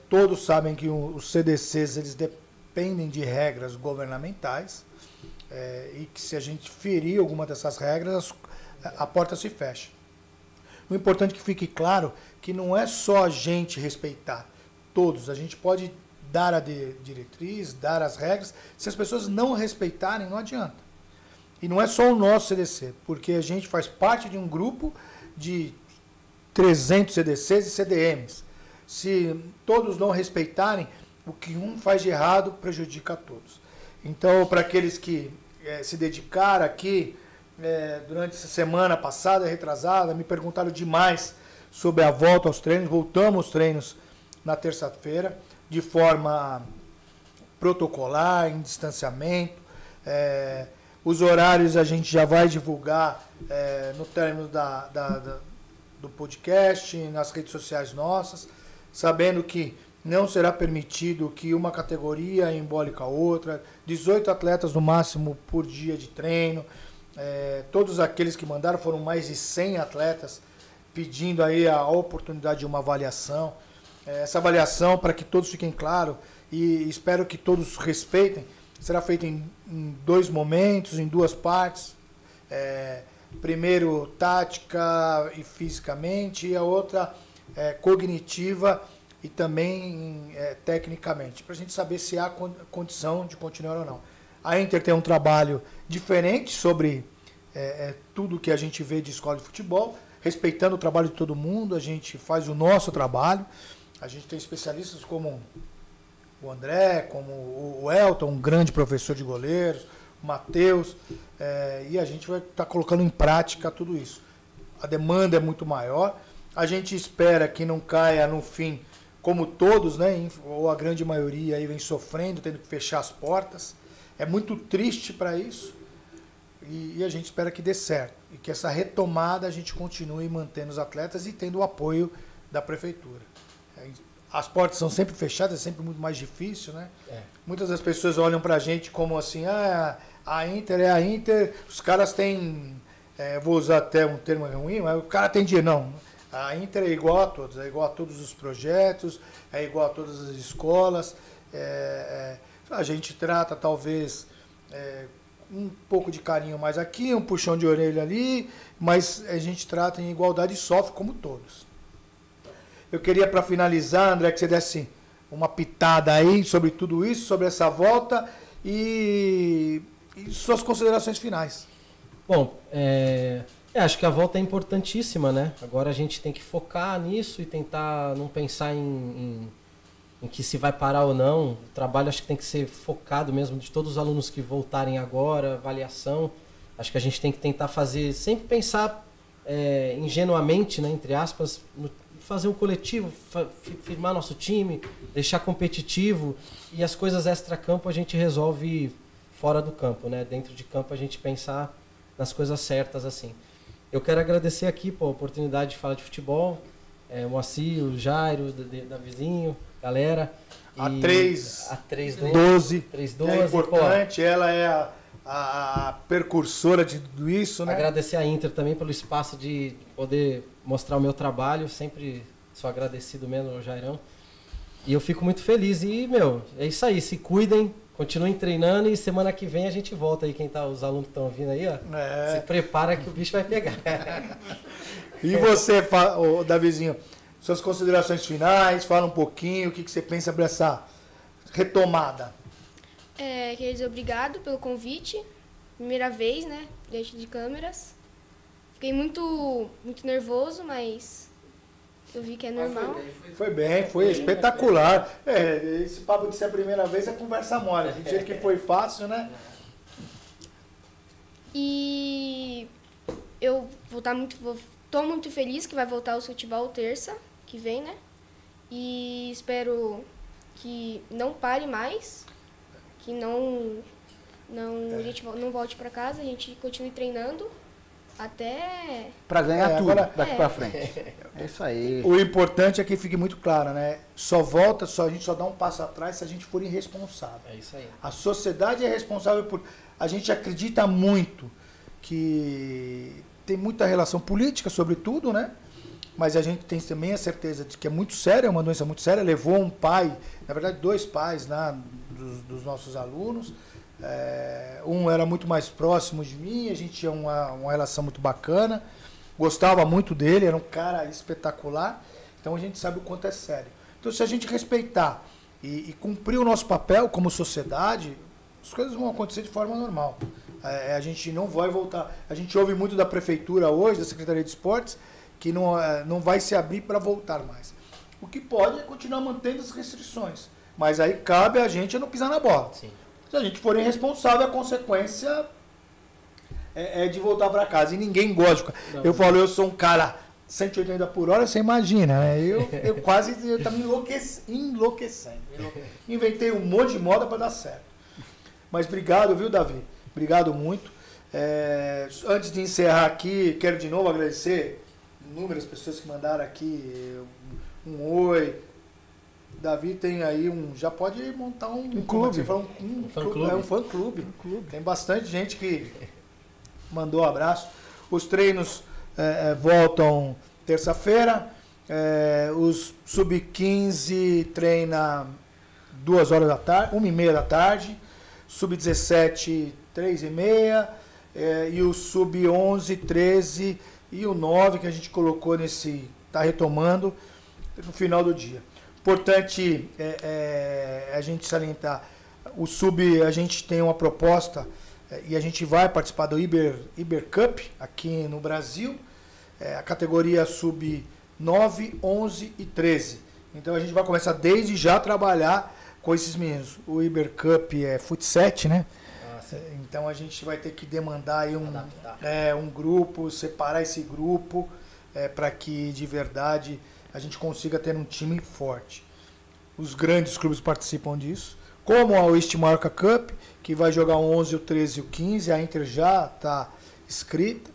Todos sabem que os CDCs eles dependem de regras governamentais, e que se a gente ferir alguma dessas regras, a porta se fecha. O importante é que fique claro que não é só a gente respeitar, todos. A gente pode dar a diretriz, dar as regras, se as pessoas não respeitarem, não adianta. E não é só o nosso CDC, porque a gente faz parte de um grupo de 300 CDCs e CDMs. Se todos não respeitarem, o que um faz de errado prejudica a todos. Então, para aqueles que se dedicaram aqui, durante essa semana passada, retrasada, me perguntaram demais sobre a volta aos treinos. Voltamos aos treinos na terça-feira, de forma protocolar, em distanciamento. Os horários a gente já vai divulgar no término do podcast, nas redes sociais nossas, sabendo que não será permitido que uma categoria embole com a outra, 18 atletas no máximo por dia de treino. Todos aqueles que mandaram, foram mais de 100 atletas pedindo aí a oportunidade de uma avaliação. Essa avaliação, para que todos fiquem claros, e espero que todos respeitem, será feita em 2 momentos, em 2 partes. Primeiro, tática e fisicamente, e a outra cognitiva e também tecnicamente, para a gente saber se há condição de continuar ou não. A Inter tem um trabalho diferente sobre tudo que a gente vê de escola de futebol, respeitando o trabalho de todo mundo. A gente faz o nosso trabalho, a gente tem especialistas como o André, como o Elton, um grande professor de goleiros, o Matheus, e a gente vai estar colocando em prática tudo isso. A demanda é muito maior, a gente espera que não caia no fim, como todos, né, ou a grande maioria aí vem sofrendo, tendo que fechar as portas. É muito triste para isso, e a gente espera que dê certo, e que essa retomada a gente continue mantendo os atletas e tendo o apoio da prefeitura. As portas são sempre fechadas, é sempre muito mais difícil, né? Muitas das pessoas olham para a gente como assim, a Inter é a Inter, os caras têm, vou usar até um termo ruim, mas o cara tem dinheiro. Não, a Inter é igual a todos, é igual a todos os projetos, é igual a todas as escolas. A gente trata talvez um pouco de carinho mais aqui, um puxão de orelha ali, mas a gente trata em igualdade e sofre como todos. Eu queria, para finalizar, André, que você desse uma pitada aí sobre tudo isso, sobre essa volta e suas considerações finais. Bom, acho que a volta é importantíssima, né? Agora a gente tem que focar nisso e tentar não pensar em que se vai parar ou não. O trabalho acho que tem que ser focado mesmo de todos os alunos que voltarem agora, avaliação. Acho que a gente tem que tentar fazer, sempre pensar ingenuamente, né, entre aspas, fazer um coletivo, firmar nosso time, deixar competitivo, e as coisas extra-campo a gente resolve fora do campo, né? Dentro de campo a gente pensar nas coisas certas, assim. Eu quero agradecer aqui a oportunidade de falar de futebol, o Moacir, o Jairo, Davizinho, galera. A 312, é importante, ela é a precursora de tudo isso, né? Agradecer a Inter também pelo espaço de poder mostrar o meu trabalho, sempre sou agradecido mesmo ao Jairão. E eu fico muito feliz. E, é isso aí, se cuidem, continuem treinando, e semana que vem a gente volta aí, os alunos que estão vindo aí, ó. Se prepara que o bicho vai pegar. E você, Davizinho, suas considerações finais, fala um pouquinho, o que você pensa sobre essa retomada? Queria dizer obrigado pelo convite. Primeira vez, né? Diante de câmeras. Fiquei muito nervoso, mas eu vi que é normal. Foi bem, foi espetacular. Esse papo de ser a primeira vez é conversa mole. A gente acha que foi fácil, né? E eu tô muito feliz que vai voltar o futebol terça que vem, né? E espero que não pare mais, que a gente não volte para casa, a gente continue treinando até... Pra ganhar tudo agora, daqui pra frente. É isso aí. O importante é que fique muito claro, né? A gente só dá um passo atrás se a gente for irresponsável. É isso aí. A sociedade é responsável por... A gente acredita muito que tem muita relação política sobre tudo, né? Mas a gente tem também a certeza de que é muito séria, é uma doença muito séria. Levou um pai, na verdade 2 pais, né, dos nossos alunos. Um era muito mais próximo de mim, a gente tinha uma relação muito bacana. Gostava muito dele, era um cara espetacular. Então a gente sabe o quanto é sério. Então se a gente respeitar e cumprir o nosso papel como sociedade, as coisas vão acontecer de forma normal. A gente não vai voltar. A gente ouve muito da prefeitura hoje, da Secretaria de Esportes, que não vai se abrir para voltar mais. O que pode é continuar mantendo as restrições. Mas aí cabe a gente não pisar na bola. Sim. Se a gente for irresponsável, a consequência é de voltar para casa. E ninguém gosta. Eu falo, eu sou um cara 180 por hora, você imagina, né? Eu quase estava enlouquecendo. Inventei um monte de moda para dar certo. Mas obrigado, viu, Davi? Obrigado muito. Antes de encerrar aqui, quero de novo agradecer inúmeras pessoas que mandaram aqui um oi. Davi tem aí já pode montar um clube. Você fala, um fã-clube. É um fã-clube. Tem bastante gente que mandou abraço. Os treinos voltam terça-feira. Os sub-15 treina 2 horas da tarde, 1h30 da tarde. Sub-17, 3h30. E o sub-11, 13 e o 9 que a gente colocou está retomando no final do dia. Importante a gente salientar, o sub, a gente tem uma proposta e a gente vai participar do Iber Cup aqui no Brasil, a categoria sub 9, 11 e 13. Então a gente vai começar desde já a trabalhar com esses meninos. O Iber Cup é futsal, né? Então a gente vai ter que demandar aí um grupo, separar esse grupo para que de verdade a gente consiga ter um time forte. Os grandes clubes participam disso, como a East Marca Cup, que vai jogar o 11, o 13 e o 15, a Inter já está inscrita.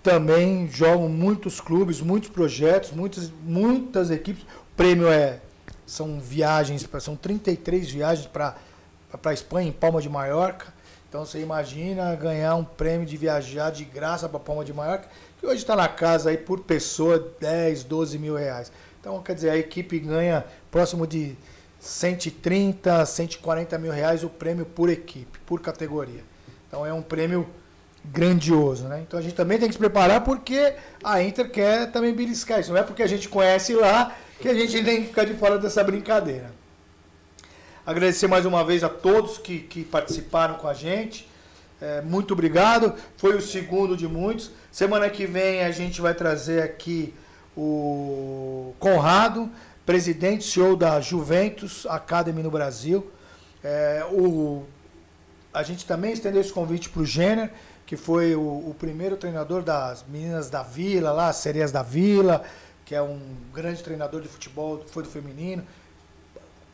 Também jogam muitos clubes, muitos projetos, muitas equipes. O prêmio são viagens, são 33 viagens para a Espanha, em Palma de Mallorca. Então você imagina ganhar um prêmio de viajar de graça para Palma de Mallorca, que hoje está na casa aí por pessoa 10, 12 mil reais. Então, quer dizer, a equipe ganha próximo de 130, 140 mil reais o prêmio por equipe, por categoria. Então é um prêmio grandioso, né? Então a gente também tem que se preparar porque a Inter quer também beliscar isso. Não é porque a gente conhece lá que a gente tem que ficar de fora dessa brincadeira. Agradecer mais uma vez a todos que participaram com a gente. Muito obrigado. Foi o segundo de muitos. Semana que vem a gente vai trazer aqui o Conrado, presidente, CEO da Juventus Academy no Brasil. A gente também estendeu esse convite para o Jenner, que foi o primeiro treinador das meninas da Vila, lá, as Sereias da Vila, que é um grande treinador de futebol, foi do feminino.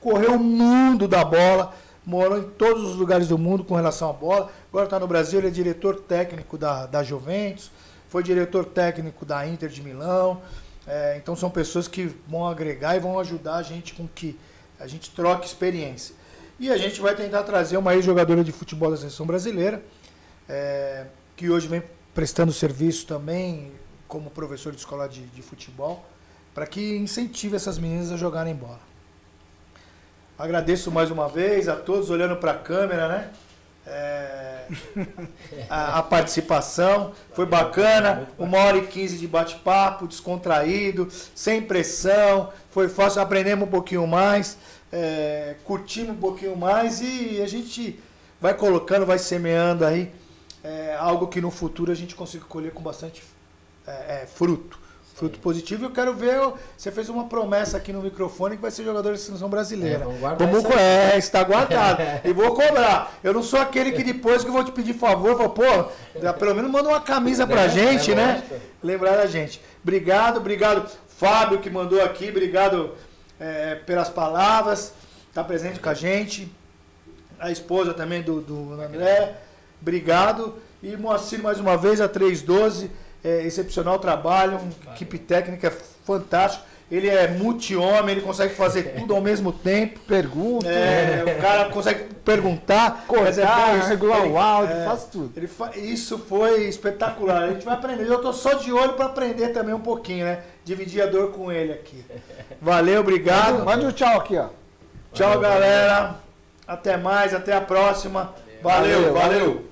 Correu o mundo da bola, morou em todos os lugares do mundo com relação à bola. Agora está no Brasil, ele é diretor técnico da Juventus, foi diretor técnico da Inter de Milão. Então são pessoas que vão agregar e vão ajudar a gente com que a gente troque experiência. E a gente vai tentar trazer uma ex-jogadora de futebol da seleção brasileira, que hoje vem prestando serviço também como professor de escola de futebol, para que incentive essas meninas a jogarem bola. Agradeço mais uma vez a todos, olhando para a câmera, né? A participação foi bacana, 1h15 de bate-papo, descontraído, sem pressão, foi fácil, aprendemos um pouquinho mais. curtimos um pouquinho mais e a gente vai colocando, vai semeando aí algo que no futuro a gente consiga colher com bastante fruto positivo. Eu quero ver, você fez uma promessa aqui no microfone que vai ser jogador da seleção brasileira. Está guardado. E vou cobrar. Eu não sou aquele que depois que eu vou te pedir favor, pelo menos manda uma camisa pra gente, né? Lembrar da gente. Obrigado, Fábio que mandou aqui, obrigado pelas palavras, tá presente com a gente. A esposa também do André, obrigado. E Moacir mais uma vez, a 312. Excepcional trabalho, equipe técnica fantástica. Ele é multi-homem, ele consegue fazer tudo ao mesmo tempo. Pergunta. O cara consegue perguntar, cortar, regular o áudio, faz tudo. Isso foi espetacular. A gente vai aprender. Eu estou só de olho para aprender também um pouquinho, né? Dividir a dor com ele aqui. Valeu, obrigado. Mande um tchau aqui, ó. Tchau, galera. Até mais, até a próxima. Valeu.